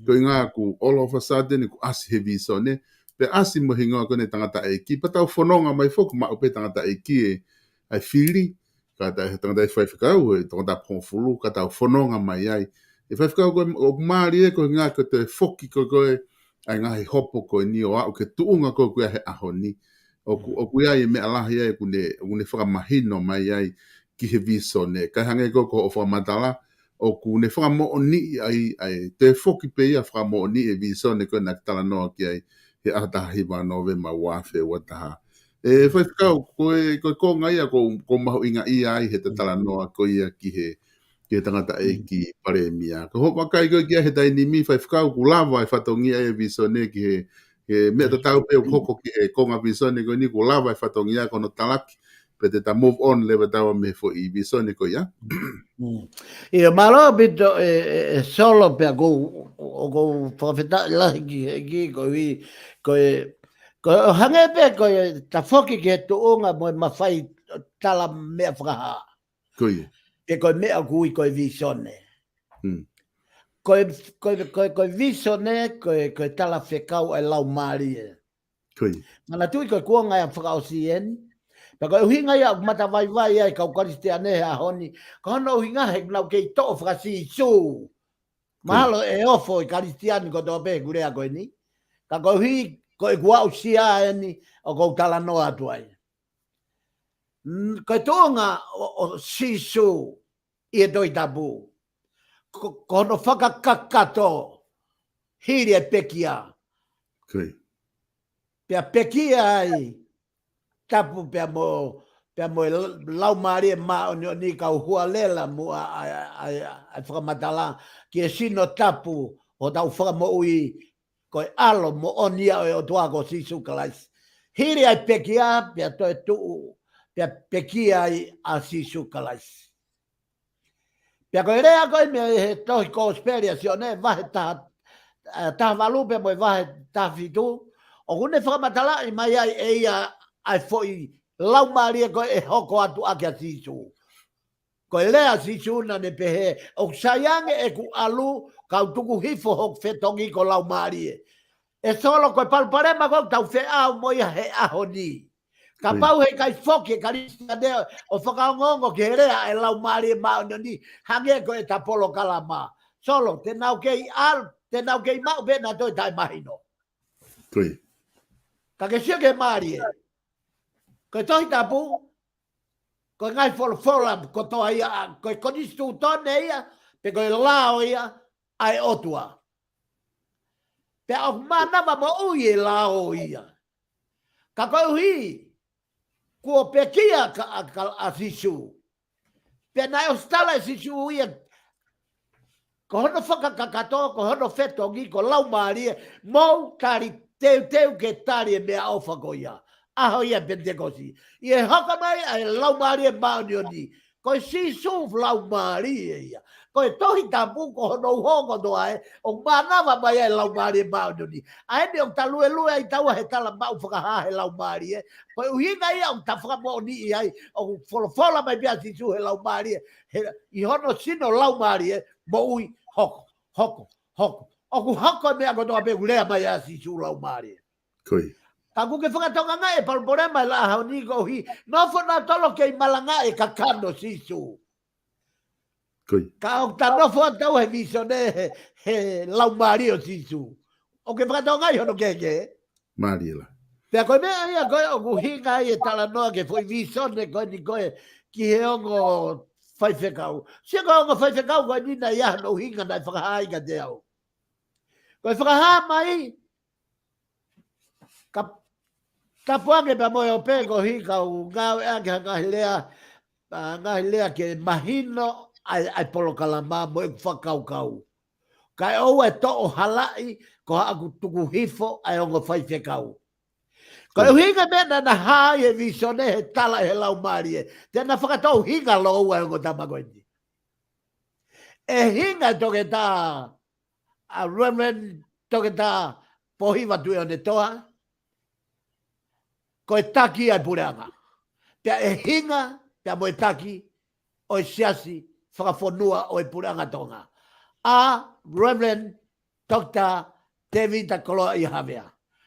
ko inga ku all of a sudden ku asi he visone, pe asi mo hingoa ko ne tangata e ki, patau whanonga mai foku ma upe tangata e ki e ai fili, kata he tangata e whaifakau, e tangata pōwhulu, kata o whanonga mai ai. E whaifakau koe, o maari e koe ngā koe te whoki koe, ai ngā he hopo koe ni o au, ke tuunga koe he aho ni. O kui ai e mea lahi ai, kune whakamahino mai ai, ki he visone. Kai hange koe ko o whamatala, o kune whakamo o ni ai, te whoki pe ia whakamo o ni e visone koe nā tala noa ki ai, he atahiwa November wafe wataha. E whaifkau, koe konga ia ko mahu inga ia ai he te tala noa ko ia ki he tangata e ki paremia. Ko hopa kai koe kia he taini mi whaifkau ku lava e whatongia e visone ki he mea tatau pe hoko ki he konga visone ko ni ku lava e whatongia kono talaki pe te ta move on lewa tawa me fo I visone ko ia. Ia malo bito solo pe ko whawheta lahi ki ko ko hange pe ko ta foki ke tuunga mo mawhai tala mea whakaha. Ko ia. Ke ko mea kui ko visone. Koe viso ne, koe tala whekau ai lau maari e. Mana tui koe kuanga ia whakao Saione. Pea koe uhinga ia mata vai ai kau karistea ne a honi. Ka hono uhinga he nau kei to'o whakasi sū. Mahalo e ofo i karistiani ko tō pē kurea koe ni. Ka koe hui koe kuau sia e ni o kou tala noa atu ai. Koe tōnga o sisu i e doi tapu. Kono whakakakato hiri e pekia. Pea pekia ai tapu pea mo lau maari e maa ni kau hua lela mo ai whakamatala ki e sino tapu o tau whakamoui koe alo mo onia o tuako sisu kalaisi. Hiri ai pekia pea toi tuu pea pekia ai a sisu kalaisi. Pea koe rea koe me he tohi kosperia Saione vahe taha valupe mo vahe taha fitu. O kune whakamatala i mai ai e ia ai foi lau maari e koe e hoko atu ake a sisu. Koe lea sisu na ne pehe o saiange e ku alu kau tuku hifo hok fetongi ko lau maari e. E solo koe palparema koe tau fe au mo ia he aho ni. Ka pau he kai foki e karisia deo o whakaongongo ke rea e lau maari e mao ni hange koe ta Polokalama. Solo te nau kei al, te nau kei mau pena toi tai mahino. Ka ke sia ke maari e. Koe tohi tapu, koe ngai fola ko toa ia, koe konistu tone ia, pe koe lao ia, ai otua. Pe au manama mo ui e lao ia. Ka koe hui, kua pekia a sisu. Pe nai o stala e sisu ia, ko hono whakakakato, ko hono whetongi, ko lau maari e, mou tari teu ke tari e mea ofa ko ia. Aho ia Pentecosti. I e haka mai ai lau maari e maunioni. Koe sisu lau maari e ia. Koe tohi tapu ko hono hongo doa e. O manawa mai ai lau maari e maunioni. A ene o talue lue ai taua he tala mau whakaha he lau maari e. Koe uhinga ia o ta whakamoni i ai. O fola mai pia sisu he lau maari e. I hono sino lau maari e. Mo ui hoko. O ku hoko mea ko toa pegulea mai a sisu lau maari e. Ka kuke whakatonga ngai e palporema la hau ni ko hi. Nofo na tolo kei malanga e kakano sisu. Ka o ta nofo atau he visone he lau maari o sisu. O ke whakatonga ngai hono kenge. Maari la. Pea koe mea ia koe o kuhinga i e tala noa ke foi visone koe ni koe ki he ongo whaiwhekau. Sia koe ongo whaiwhekau koe nina ia no hinga nai whakahai ka te au. Koe whakaha mai ka puange pa moe o pego hi kau ngau e ake ngahi lea ke mahino ai Polokalama mo e whakau. Kai ou e to o halai ko aku tuku hifo ai ongo whaiwhekau. Kai uhinga mena na hai e visone he tala he lau maari e. Tena whakatau hinga lo ai ongo tamagoini. E hinga toke tā a Reverend toke tā pohiwa tue o ne toa. Ko e taki ai pureanga. Pea e hinga, pea mo e taki, o e siasi, whakafonua o e pureanga tonga. A Reverend Dr. David Koloa i Havea.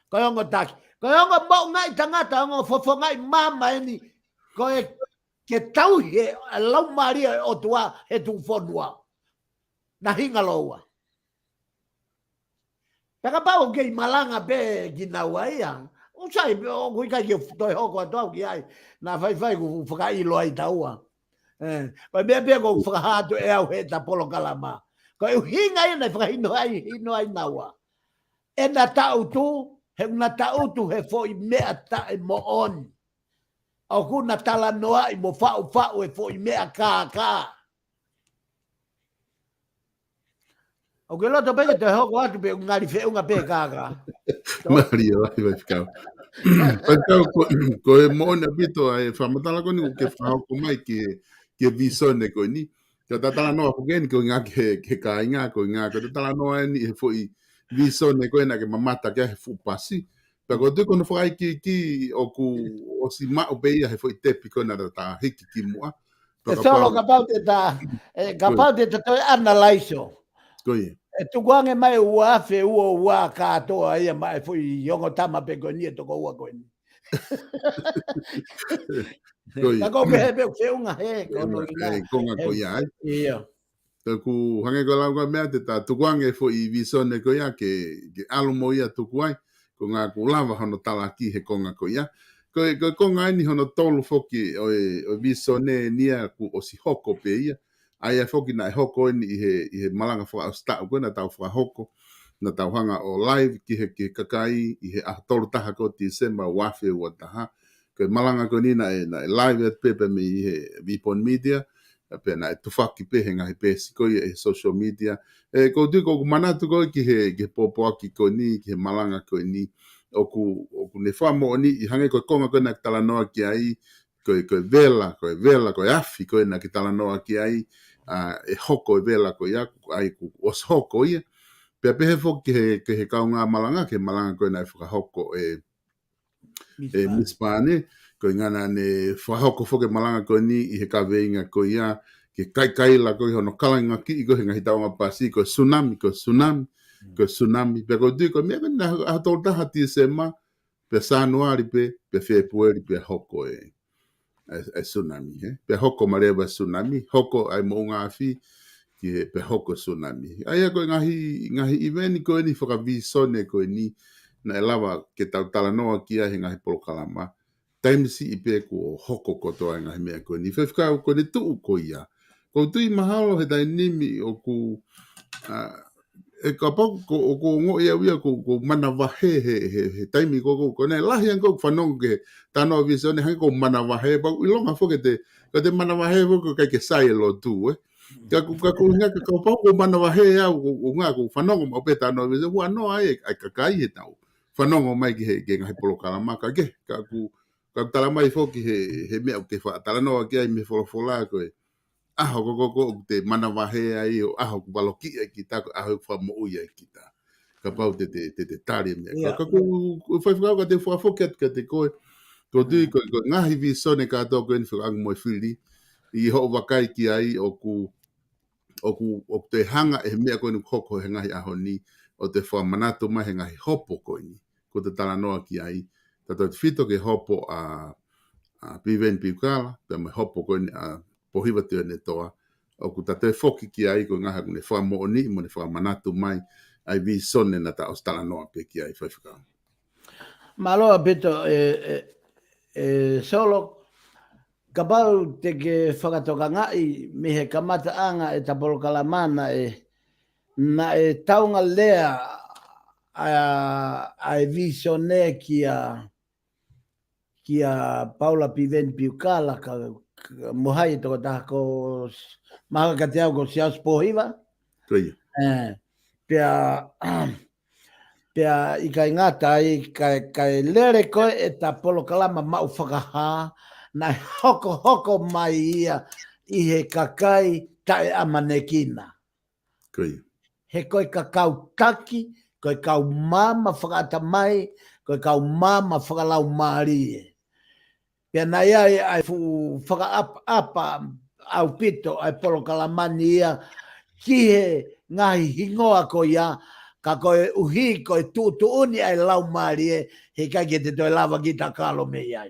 Ko e ongo taki. Ko e ongo mau ngai tangata, ongo fofo ngai mama eni, ko e ke tau he lau maria o tua he tu fonua. Na hinga loua. Peka pao kei malanga pe ginaua ia. Usai o kui kai ke toi hoko atu ki ai na fai ku whakailo ai taua. Pai mea ko whakahatu e au he ta Polokalama. Ko e hinga i nei whakahino ai naua. E na tau tu, he na tau tu he foi mea ta e mo on. Au ku na tala noa i mo whau e foi mea ka. O ke loto peke te hoko atu pe ngari whiunga pe ka. Maria vai ficar. Então, ko e moona pito ai whamatala ko ni ke whahoko mai ke visone ko ni. Ka tatala noa ko gen ko ngā ke kāinga ko ngā ko tatala noa ni he foi visone ko na ke mamata ke he fupasi. Pa ko te kono whai ki o ku o si mao pe ia he foi tepi ko na ta hiki ki mua. Te solo kapau te toi analaiso. Ko ye. E tukuange mai uafe ua katoa ia mai fui yongo tama pegonia toko ua koini. Ka ko be unga he kono ina. Konga ko ia. Ia. Ku hange ko lau mea te ta tukuange fo I visone ko ia ke alo mo ia tukuai. Ko ngā ku lava hono talaki he konga ko ia. Ko konga ini hono tolu foki o visone nia ku o si hoko pe ia. Ai foki na hoko ini I he malanga fo sta ko na tau fo hoko. Na tau hanga o live ki he kakai I he tolu taha ko December wafe ua taha. Ko malanga ko ni na live at pepe mi I he Vipon Media. Pe na tufaki pe henga he pe siko I social media. Ko tu ko manatu ko ki he popo ki ko ni ki he malanga ko ni oku ne famo ni I hange ko konga ko na tala noa ki ai ko vela ko afi ko na ki tala noa ki ai e hoko vela ko ia ai ku os hoko ia pe he fo ki he kaunga malanga ke malanga ko na fuka hoko mispane ko ngana ne whahoko whoke malanga ko ni I he kaweinga ko ia ke kai la ko hono kalanga ki ko hinga hitaonga pasi ko tsunami pe ko du ko me na atol ta hati sema pe sanuari pe februari pe hoko tsunami pe hoko mareva tsunami hoko ai mo nga fi ki pe hoko tsunami ai ko ngahi event ko ni whaka visone ko ni na lava ke tau tala noa kia he ngahi Polokalama. Time si ipe ko hoko kotoa ngahi mea ko ni. Whewhika ko ni tuu ko ia. Ko tui mahalo he tai nimi o ku e ka pau ko ngo ia wia ko mana wahe he taimi ko ne lahi an ko whanong ke tano visone hang ko mana wahe pau ilonga fo ke te mana wahe fo ko ke sai lo tu ka ku nga ka pau ko mana wahe ya o nga ko whanong mo pe tano visone wa no ai ka kai he tau whanongo mai ki he ngahi Polokalama ka tala mai fo ki he mea ke wha tala noa ki ai me wholofola ko aho ko te mana wahe ai o aho ku baloki ai ki ta aho ku mo uia ki ta ka pau te tari mea ka ku fai ka te fo foket ka te ko tu ko ngahi visone ka to ko ni ang mo fili I ho wakai ki ai o te hanga e mea ko ni koko he ngahi aho ni o te wha manatu mai he ngahi hopo ko ni ko te tala noa ki ai tato te fito ke hopo a piven piukala pe me hopo ko ni pohiwa te ne toa o ku tate foki ki ai ko ngaha ne wha mo ni mo ne wha manatu mai ai vi sone na ta ostala noa pe ki ai whaiwhika Maloa beto solo kabau te ke whakatoka ngai me he kamata anga ta Polokalama na taunga lea ai visone kia Paula Piven Piukala ka mohai to ta ko maha ka te au ko sias pohiva pea I kai ngata I kai lere ko ta Polokalama mau whakaha na hoko mai ia I he kakai tae amanekina. He koe kakau taki, koe kau mama whakata mai, koe kau mama whakalau marie. Pea na ia ai whakaapa au pito ai Polokalamani ia ki he ngahi hingoa ko ia ka koe uhi koe tuuni ai lau marie he kai ke te toi lava ki ta kalo me iai.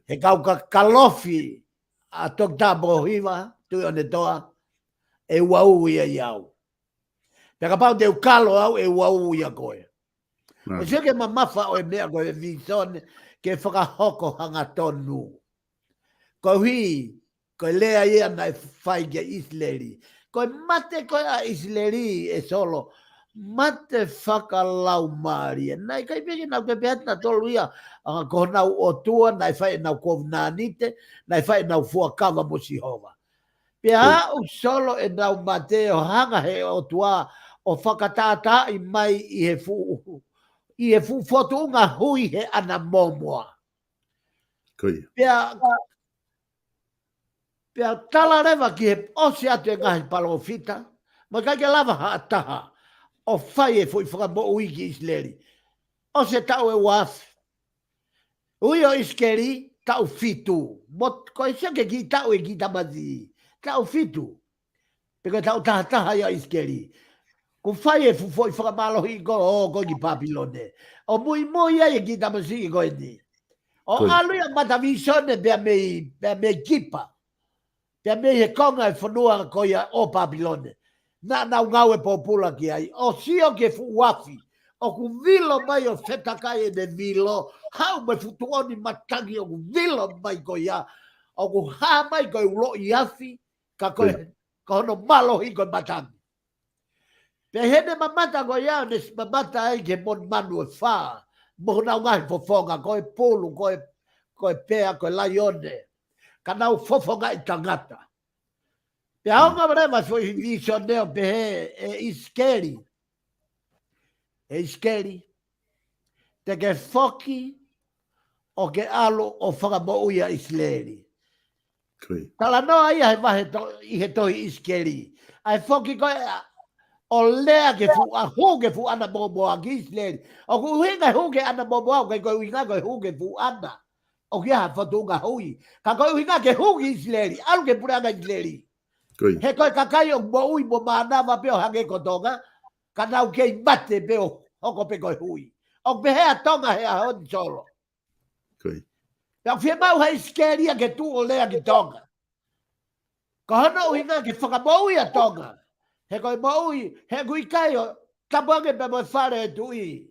He kau ka kalofi a tok tabo hiva tui one toa e wau ia iau. Pea ka pau te ukalo au e wau ia koe. O se ke mamafa o e mea koe visone ke whakahoko hanga tonu. Ko hui, ko lea ia nai whai ke Isleri. Ko mate koe a Isleri e solo. Mate whakalau maria. Nai kai peke nau ke pehatna tolu ia. Ko nau o tua, nai whai nau kovnanite, nai whai nau fuakawa mo Sihova. Pea au solo e nau mate o hanga he o tua o whakatata I mai I he fu foto unga hui he ana momoa. Pea tala rewa ki he osi atu e ngahi palofita, ma kai ke lava haa taha, o whai e fui whakamo ui ki Isleri. O se tau e wafi. Ui o Iskeri, tau fitu. Ko e seke ki tau e ki tamazi. Tau fitu. Peka tau taha taha ia Iskeri. Ko fai e fufoi whakamalohi ko ki Papilone. O mui ai ki tamasiki ko ni. O aluia matavisione pia me kipa. Pia me he konga e whanua ko ia o Papilone. Na ngau e popula ki ai. O sio ke fuwafi. O ku vilo mai o whetakai e ne vilo. Hau me futuoni matangi o ku vilo mai ko ia. O ku ha mai ko ulo i afi. Ka koe hono malohi ko matangi. Pe hene mamata ko ia ne mamata ai ke mon manu e wha. Mo na ngai fofonga ko e polu ko e pea ko e Saione. Ka nau fofonga i tangata. Pe aonga marema foi visioneo pe he e iskeri. E iskeri. Te ke foki o ke alo o whakamouia isleri. Tala noa ia he wahe i he tohi iskeri. Ai foki ko o lea ke fu a huge fu ana bobo a gisleri. O ku hinga huge ana bobo a kai ko hinga ko huge fu ana. O kia ha fatunga hui. Ka ko hinga ke huge isleri. Alu ke puranga isleri. He koe kakai o mo ui mo maanawa peo hange ko tonga. Ka nau kei mate peo hoko pe koe hui. O pe hea tonga hea hon solo. Pea fie mau hei skeria ke tu o lea ki tonga. Ko hono uhinga ke whakamoui a tonga. He koe moui, he kui kai o tabange pe mo whare e tui.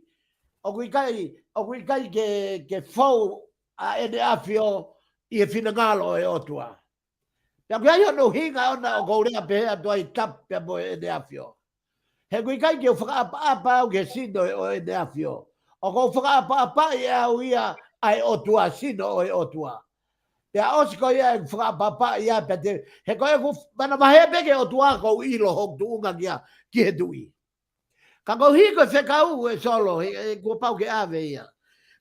O kui kai ke fau a ene awhio i e whinangalo e otua. Pea kui ai hono hinga ona o kourea pe hea tua i tap pe mo ene awhio. He kui kai ke o whakaapa au ke sino o ene awhio. O kou whakaapa i au ia ai otua sino o e otua. Pea osi ko ia e whakapapa ia pe te. He koe ku mana mahe peke otua kou ilo hok tuunga kia ki he tui. Ka kou hiko e whekau e solo e kua pau ke ave ia.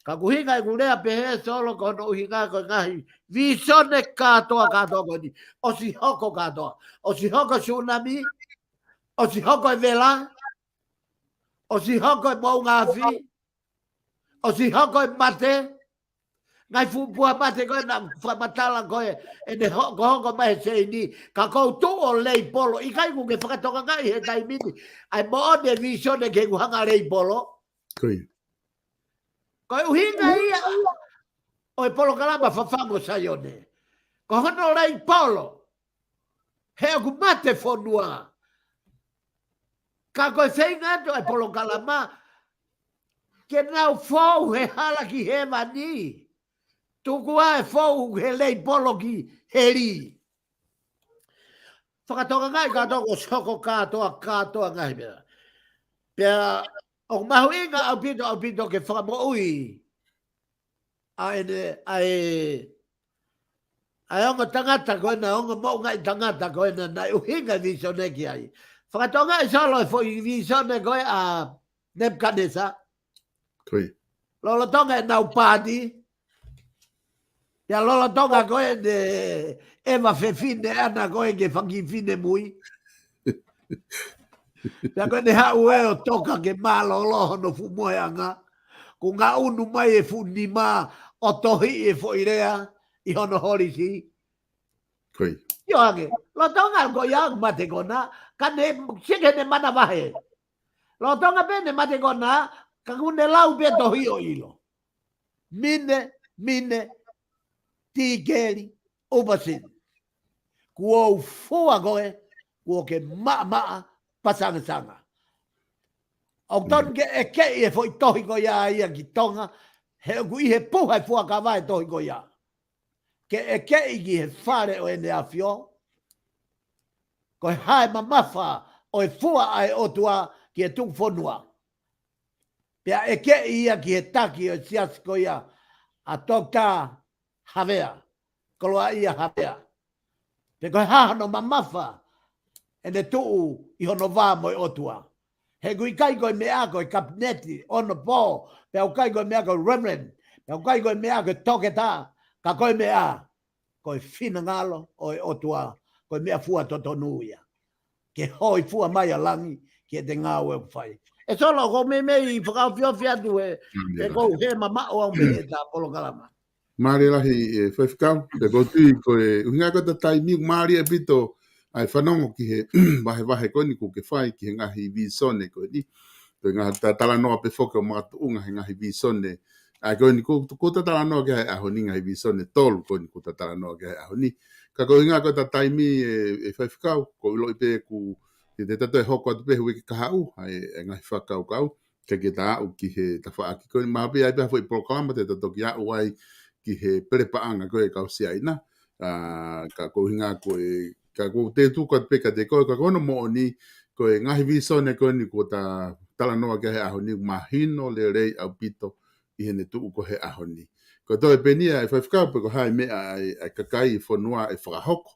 Ka kou hinga e kulea pe he solo ko no hinga ko ngahi. Visone katoa ko ni. Osi hoko katoa. Osi hoko tsunami. Osi hoko e vela. Osi hoko e maungafi. Osi hoko e mate. Ngai fupua mate koe na whamatala koe e ne hoko mai se ni. Ka kou tu o lei polo. I kai kuke whakatoka ngai he tai mini. Ai mo o ne visione ke kuhanga lei polo. Koe uhinga ia. O e Polokalama Fafangu Saione. Ko hono lei polo. He aku mate fonua. Ka koe whainga to e Polokalama. Ke nau fau he hala ki he mani. Tuku ai fau he lei polo ki heri. Whakatoka ngai katoa soko katoa ngai mea. Pea o mahu inga au pito ke whakamoui. Ai onga tangata koe na onga mo ngai tangata koe na nai uhinga visione ki ai. Whakatoka ngai solo e fo i visione koe a Nebkanesa. Lolo tonga e nau pādi. Ya lola tonga koe de eva fefine ana koe ke whakifine mui. Ya koe ne hau e o toka ke malo loho no fumoeanga. Ko ngā unu mai e funima o tohi e foirea i hono horisi. Yo ake, lo tonga ko yang mate kona, ka ne sike ne mana wahe. Lo tonga pe ne mate kona, ka kune lau pe tohi o ilo. Mine, tigeri, upasin. Kuo fua koe, kuo ke maa pasanga. O ton ke e kei e foi tohi ko ia ia ki tonga, he kui he puha e fua ka vai tohi ko ia. Ke e kei ki he whare o ene awhio, ko he hae mamafa o e fua ai otua ki e tuk whonua. Pea e kei ia ki he taki o siasi ko ia, a tokta havea, koloa ia havea. Pe koe hahano mamafa, ene tuu i hono vā moi otua. He kui kai koe mea koe kapneti, ono pō, pe au kai koe mea koe reverend, pe au kai koe mea koe toketa, ka koe mea, koe whina ngalo o e otua, koe mea fua totonuia. Ke hoi fua mai a langi, ke te ngāu e whai. E solo, ko me i whakau whiowhi atu e kou he mamao au me he tā Polokalama. Māre lahi e whaiwhikau, te koti koe, uhinga kata tai miu māri e pito, ai whanongo ki he wahe koe ni ko ke whai ki he ngahi visone koe ni. Koe ngā tala noa pe whoke o mātu unga he ngahi visone. Ai koe ni ko tala noa ki hai aho ni ngahi visone tolu koe ni ko tala noa ki hai aho ni. Ka koe ngā koe ta taimi e whaiwhikau, ko ilo i pe ku te tato e hoko atu pe hui ki kahau, ai ngahi whakau kau. Ke ta au ki he ta wha aki koe ni mahapi ai pe hoi Polokalama te tato ki au ai ki he perepaanga koe kau si aina. Ka koe ngā koe ka ko te tu ko peka te ko no mo ni ko ngahi visone ko ni ko ta tala no ke aho ni mahino le rei au pito I ne tu ko he aho ni ko to e penia e fa ko hai me ai kakai fo noa e fra hok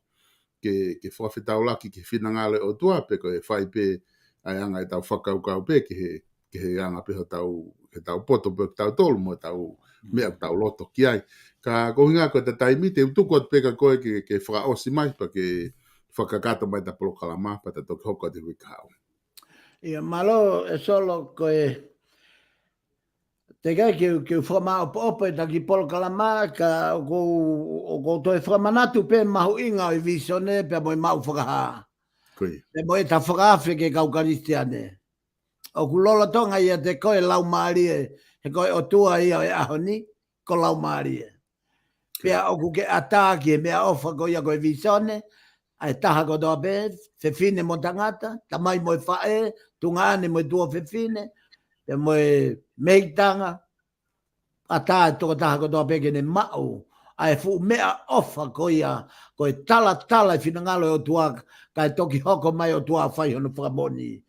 ke fo fita ola ki fina ngale o tua pe ko e fai pe ai anga e tau whakau kau pe ke he anga pe ho tau ke tau poto pe tau tolu mo tau me tau loto ki ai ka ko hinga ko ta taimi te tu ko peka ko ke fra o si mai pa ke whakakata mai ta Polokalama pa ta toki hoko te wikau. Ia malo e solo koe te kai ke whama opo e taki Polokalama ka ko toi whamanatu pe mahu inga I visone pe moi mau whakaha. Pe moi ta whakawhi ke kaukaristi ane. O kulola tonga ia te koe lau maari he koe o tua ia e aho ni ko lau maari Pea o kuke ataki mea ofa ko ia koe visone ai taha ko doa pe fefine mo tangata tamai mo fae tungane mo tua fefine pe mo meitanga ata to taha ko doa pe ne mau ai fu mea ofa ko ia ko tala fina ngalo o tua kai toki hoko mai o tua fai hono framoni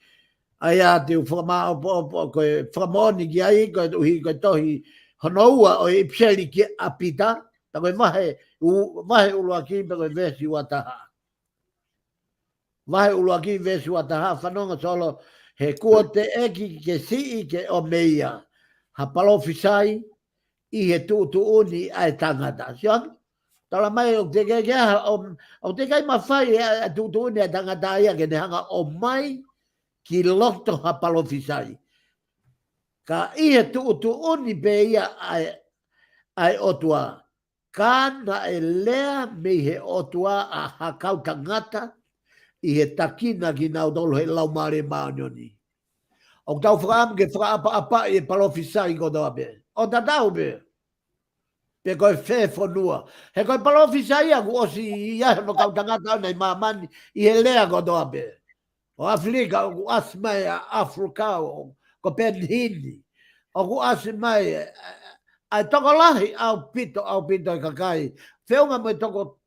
ai a te frama ko framoni ki ai ko hi ko tohi honoua o ipseli ki apita ta koe vahe uluaki pe koe vesi wataha. Vahe uluaki vesi wataha whanonga solo he kua te eki ke sii ke o meia. Ha palofisai I he tu uni ai tangata. Sian? Tala mai o te kei o te kei mawhai a tu uni ai tangata ia ke ne hanga o mai ki loto ha palofisai. Ka I he tu uni pe ia ai otua. Kana e lea me he otua a hakau tangata I he takina ki nau dolo he lau mare maonioni. O tau whakam ke whakaapa I palofisai ko doa be. O tatau be. Pe koe whe whanua. He koe palofisai aku osi ia no kau tangata nei mamani I he lea ko doa be. O Afrika o ku asmai a Afrika o ko penhini. O ku asmai ai toko lahi au pito I kakai. Whiunga mai toko,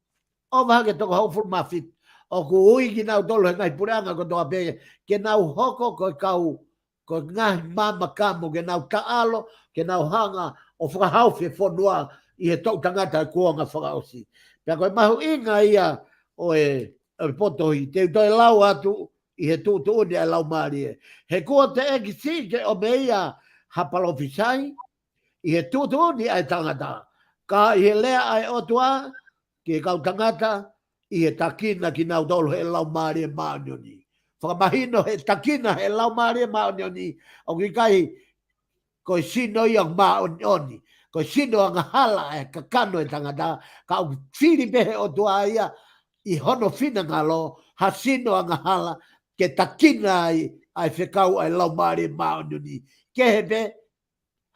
o maha ke toko haufu mawhit. O ku ui ki nau tolo he ngai pureanga ko toa pege. Ke nau hoko ko kau, ko ngahi mama kamo, ke nau taalo, ke nau hanga, o whakahauwhi whanua I he tau tangata e kuonga whakaosi. Pea koe mahu inga ia o e potohi. Te toi lau atu I he tu uni ai lau maari e. He kua te eki si ke o me ia hapalofisai, I he tutuni ai tangata. Ka I he lea ai otua, ki kau tangata, I he takina ki nau dolo he lau maari e maonioni. Whakamahino he takina he lau maari e maonioni, o ki kai koe sino I ang maonioni, koe sino ang hala e kakano e tangata, ka au whiri behe otua ia, I hono fina ngalo, ha sino ang hala, ke takina ai whekau ai lau maari e maonioni. Ke he be,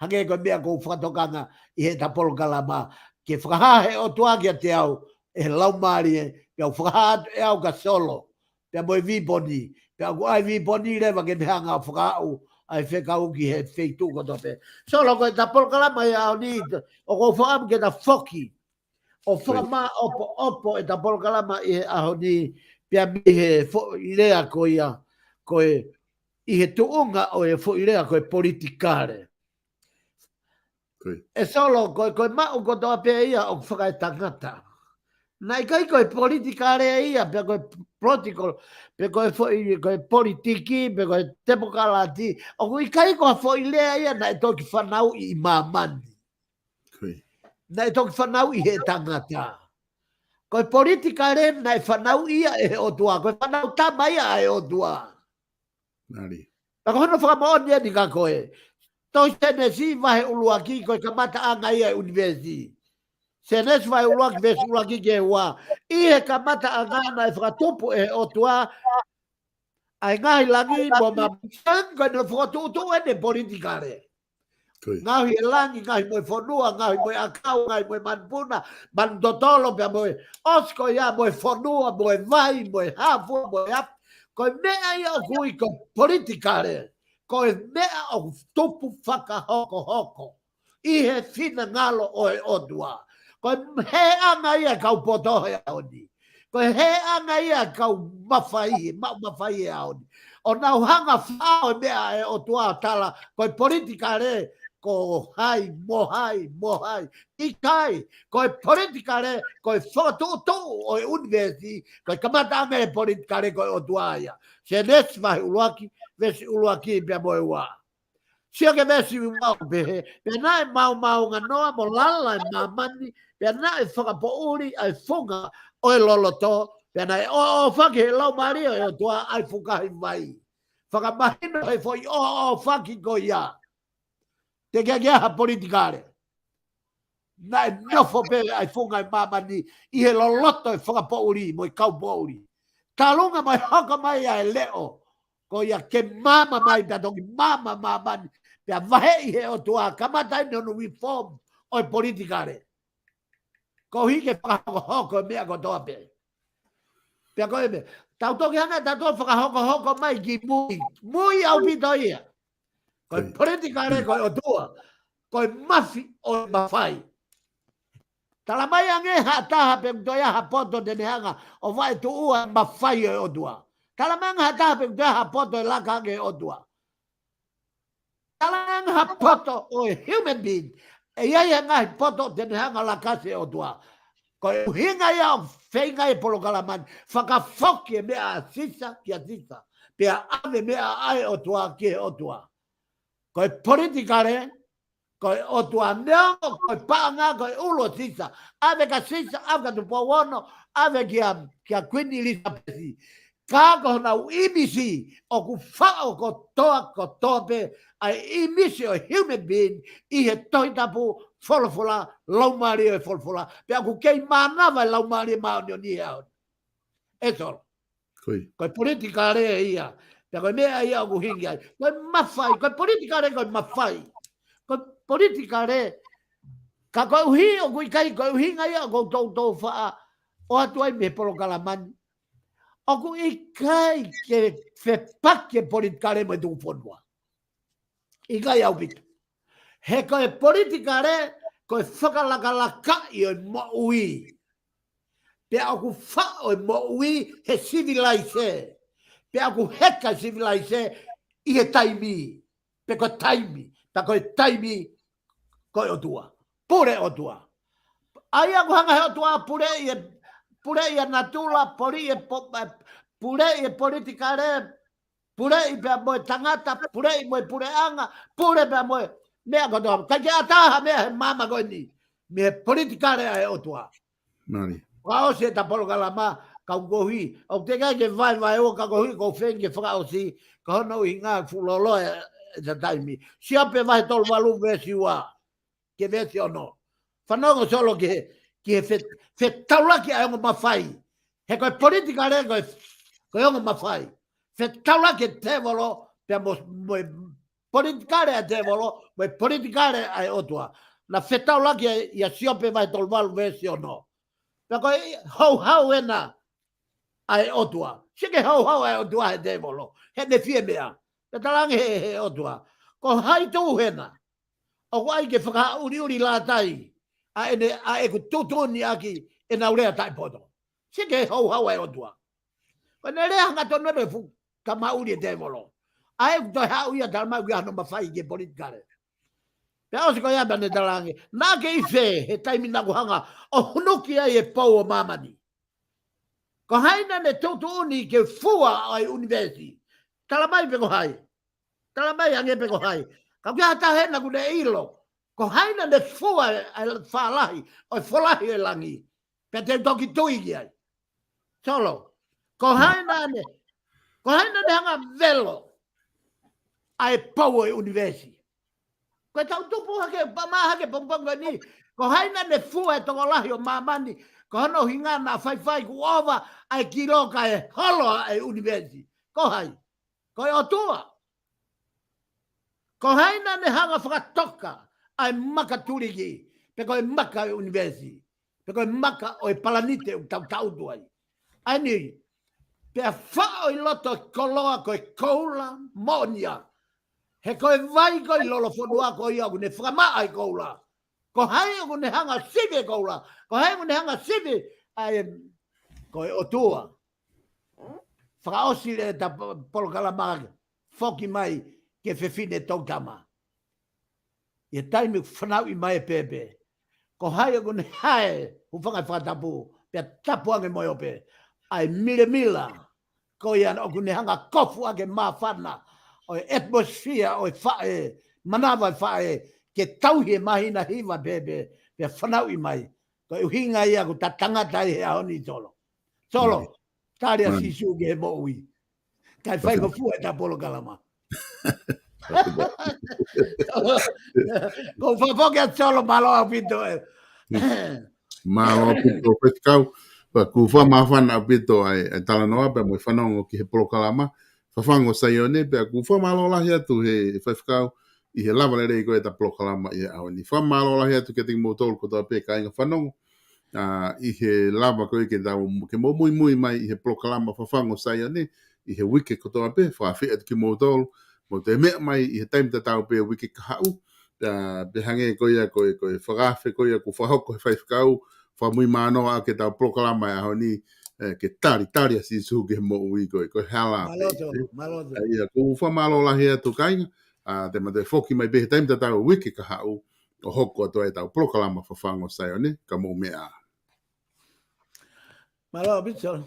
hange ko mea ko whakatokanga I he ta Polokalama. Ke whakahahe o tuakia te au e lau maari e, pe au whakahahe e au ka solo, pe moi viponi, pe au ai viponi rewa ke nehanga o whakahau ai whekau ki he wheitu ko tope. Solo ko e ta Polokalama e au ni, o ko whakam ke ta whoki, o whakama opo e ta Polokalama I he aho ni, pe a mi he lea ko ia, ko e I he tuunga o e lea ko e politikare. E solo koe mau ko toa pe ia o whakai tangata. Nai kai koe politikare ia, pe koe protocol, pe koe politiki, pe koe tepokalati, o koe kai koe foi lea ia, nai toki whanau I mamani. Nai toki whanau I he tangata. Koe politikare nai whanau ia e o tua, koe whanau tama ia e o tua. Nari. Ako hono whakamooni ni ka koe. Toi tene si vahe uluaki koe ka mata anga ia university. Se nes vai uloki ves uloki ke wa. I ka mata angana e fratupu e o tua ai ngai langi mo ma sanga no fratutu e de politikare. Ngai langi ngai mo fonua ngai mo akau ngai mo manpuna man dotolo pe mo osko ya mo fonua mo vai mo hafu mo ap ko mea ia kui ko politikare ko mea o tupu faka hoko hoko I he fina ngalo o e odua ko he anga ia kau poto he aoni ko he anga ia kau mafai aoni o nau hanga fao mea e o tua tala ko politikare ko hai ikai ko politikare ko foto to o university ko kamata me politikare ko o tuaia se nes vai uloaki ves uloaki pe moewa sia ke vesi mau be nai mau nganoa mo lala mamani pe nai foka po uri ai fonga o loloto pe nai o fake lo mario o tua ai fuka vai foka mahino ai foi o faki ko ya te guerra politikare. Na no fo pe ai funga mama ni I he loloto e fonga po uri mo kau po uri. Talunga mai haka mai ai leo ko ia ke mama mai da dongi mama ni pe vahe I he o tua kamata no reform o politikare. Ko hi ke hoko me ko toa pe. Pe ko e tau toki hanga ta to hoko mai ki mui au pito ia. Ko politikare ko o tua ko mafi o mafai. Talamai ange hataha pe mtoya hapoto de hanga o vai tu ua mafai o dua. Talamanga hataha pe mtoya hapoto laka ange o dua. Talamanga hapoto o human being. E ia ngai poto de hanga lakase o dua. Ko hinga ia feinga e Polokalama whakafoki mea sisa kia sisa. Pea ave mea ai o tua ki o tua. Ko politikare ko o tua neo ko panga ko ulo sisa ave ka sisa ave tu powono ave kia kwini lisa pesi ka ko na imisi o ku fa o ko tope ai imisi o human being I he toitapu folfola laumari e folfola pe ku kei mana vai laumari ma ni out eso ko politika re ia pe ko mea ia ku hinga ko mafai ko politika re ko mafai ko politikare ka ko hi o kui kai ko hinga ia ko to fa o atuai me Polokalama o ku ikai ke fe pakke politikare me tu fonwa ikai au bit he ko politikare ko whakalaka I o mo ui pe aku fa o mo ui he civilize pe aku heka civilize I he taimi pe ko taimi ta ko taimi ko o tua pure o tua ai aku hanga o tua pure ia natula pure ia politikare pure I pe mo tangata pure anga pure pe mo me ko do ka ja ta me mama ko ni me politikare ai o tua mani wa o se ta Polokalama ka gohi o te ga ke vai o ka gohi ko fenge fra o si ko no inga fulolo da taimi siape vai tol valu vesiwa que vese o no. Fanongo solo que fe taula que é uma mafai. É que política é que é uma mafai. Fe taula que te volo temos política é te volo, mas política é outra. Na fe taula que ia siope vai tolval vese o no. Porque how ena ai outra. Se que how é outra é te volo. É de fiemea. Petalang é outra. Ko hai tu ena. O wai ke whaka uri la tai a e ku tutoni aki e na urea tai poto. Se ke hau e o tua. Ko ne rea hanga tono me fu ka mauri te volo. A e ku toi hau ia talma ui ano mawhai ke politikare. Pe o se ko ia bane talange. Nā ke I whe he taimi naku hanga o hunuki ai e pau o mamani. Ko haina ne tutoni ke fua ai university. Talamai pe ko hai. Talamai ange pe ko hai. Ka kia hata hena ku ne ilo. Ko haina ne fua e whalahi. O whalahi e langi. Pe te toki tui ki ai. Solo. Ko haina ne hanga velo. Ai pau e universi. Ko tau tupu hake pama hake pongpongo ni. Ko haina ne fua to lahi o mamani. Ko hono hinga na fai ku ova ai kilo ka e holo ai university. Ko hai. Ko e o tua. Ko haina ne hanga whakatoka ai maka turiki. Pe ko e maka e university. Pe ko e maka o e palanite o tau tuai. Ai ni. Pe a whao i loto koloa ko e koula monia. He koe vai koe lolo whanua ko ia kune whakama ai koula. Ko hai kune hanga sive koula. Ko hai kune hanga sive ai koe o tua. Whakaosi le ta Polokalama whoki mai ke whewhine tautama. Ia taimi whanau i mai pepe. Ko hai kune hae hu whangai whakatapu pia tapu ange moi ope. Ai mila. Ko ia no kune hanga kofu ake maa whana. O atmosphere o fae manawa fae ke tauhi mahina hiva bebe pe whanau i mai ko uhinga ia ko ta tangata i hea honi tolo taria sisu ke mo ui kai whai ko fua ta Polokalama ko whapoke a tolo malo a pito malo pito petkau pa ku fa mafana pito ai talanoa pe mo whanongo ki he Polokalama Fafangu Saione pe ku fa malo la hia tu he whakau i he lava le ko e ta Polokalama i au ni fa malo la hia tu ke ting mo tol ko ta pe ka inga whanongo i he lava ko ke ta ke mo mui mai i he Polokalama Fafangu Saione i he wiki ko ta pe fa fi et ki mo tol mo te me mai i he time ta tau pe wiki ka hau pe hange ko ia ko whagafe ko ia ko whahoko he whakau fa mui mano a ke ta Polokalama i au ni ke tari asi su ke mo ui ko hala maloto ia ko fa malo la hia tu kai te mate foki mai be time ta wiki ka hau o hoko to e ta Polokalama Fafangu Saione ka mo mea malo bicho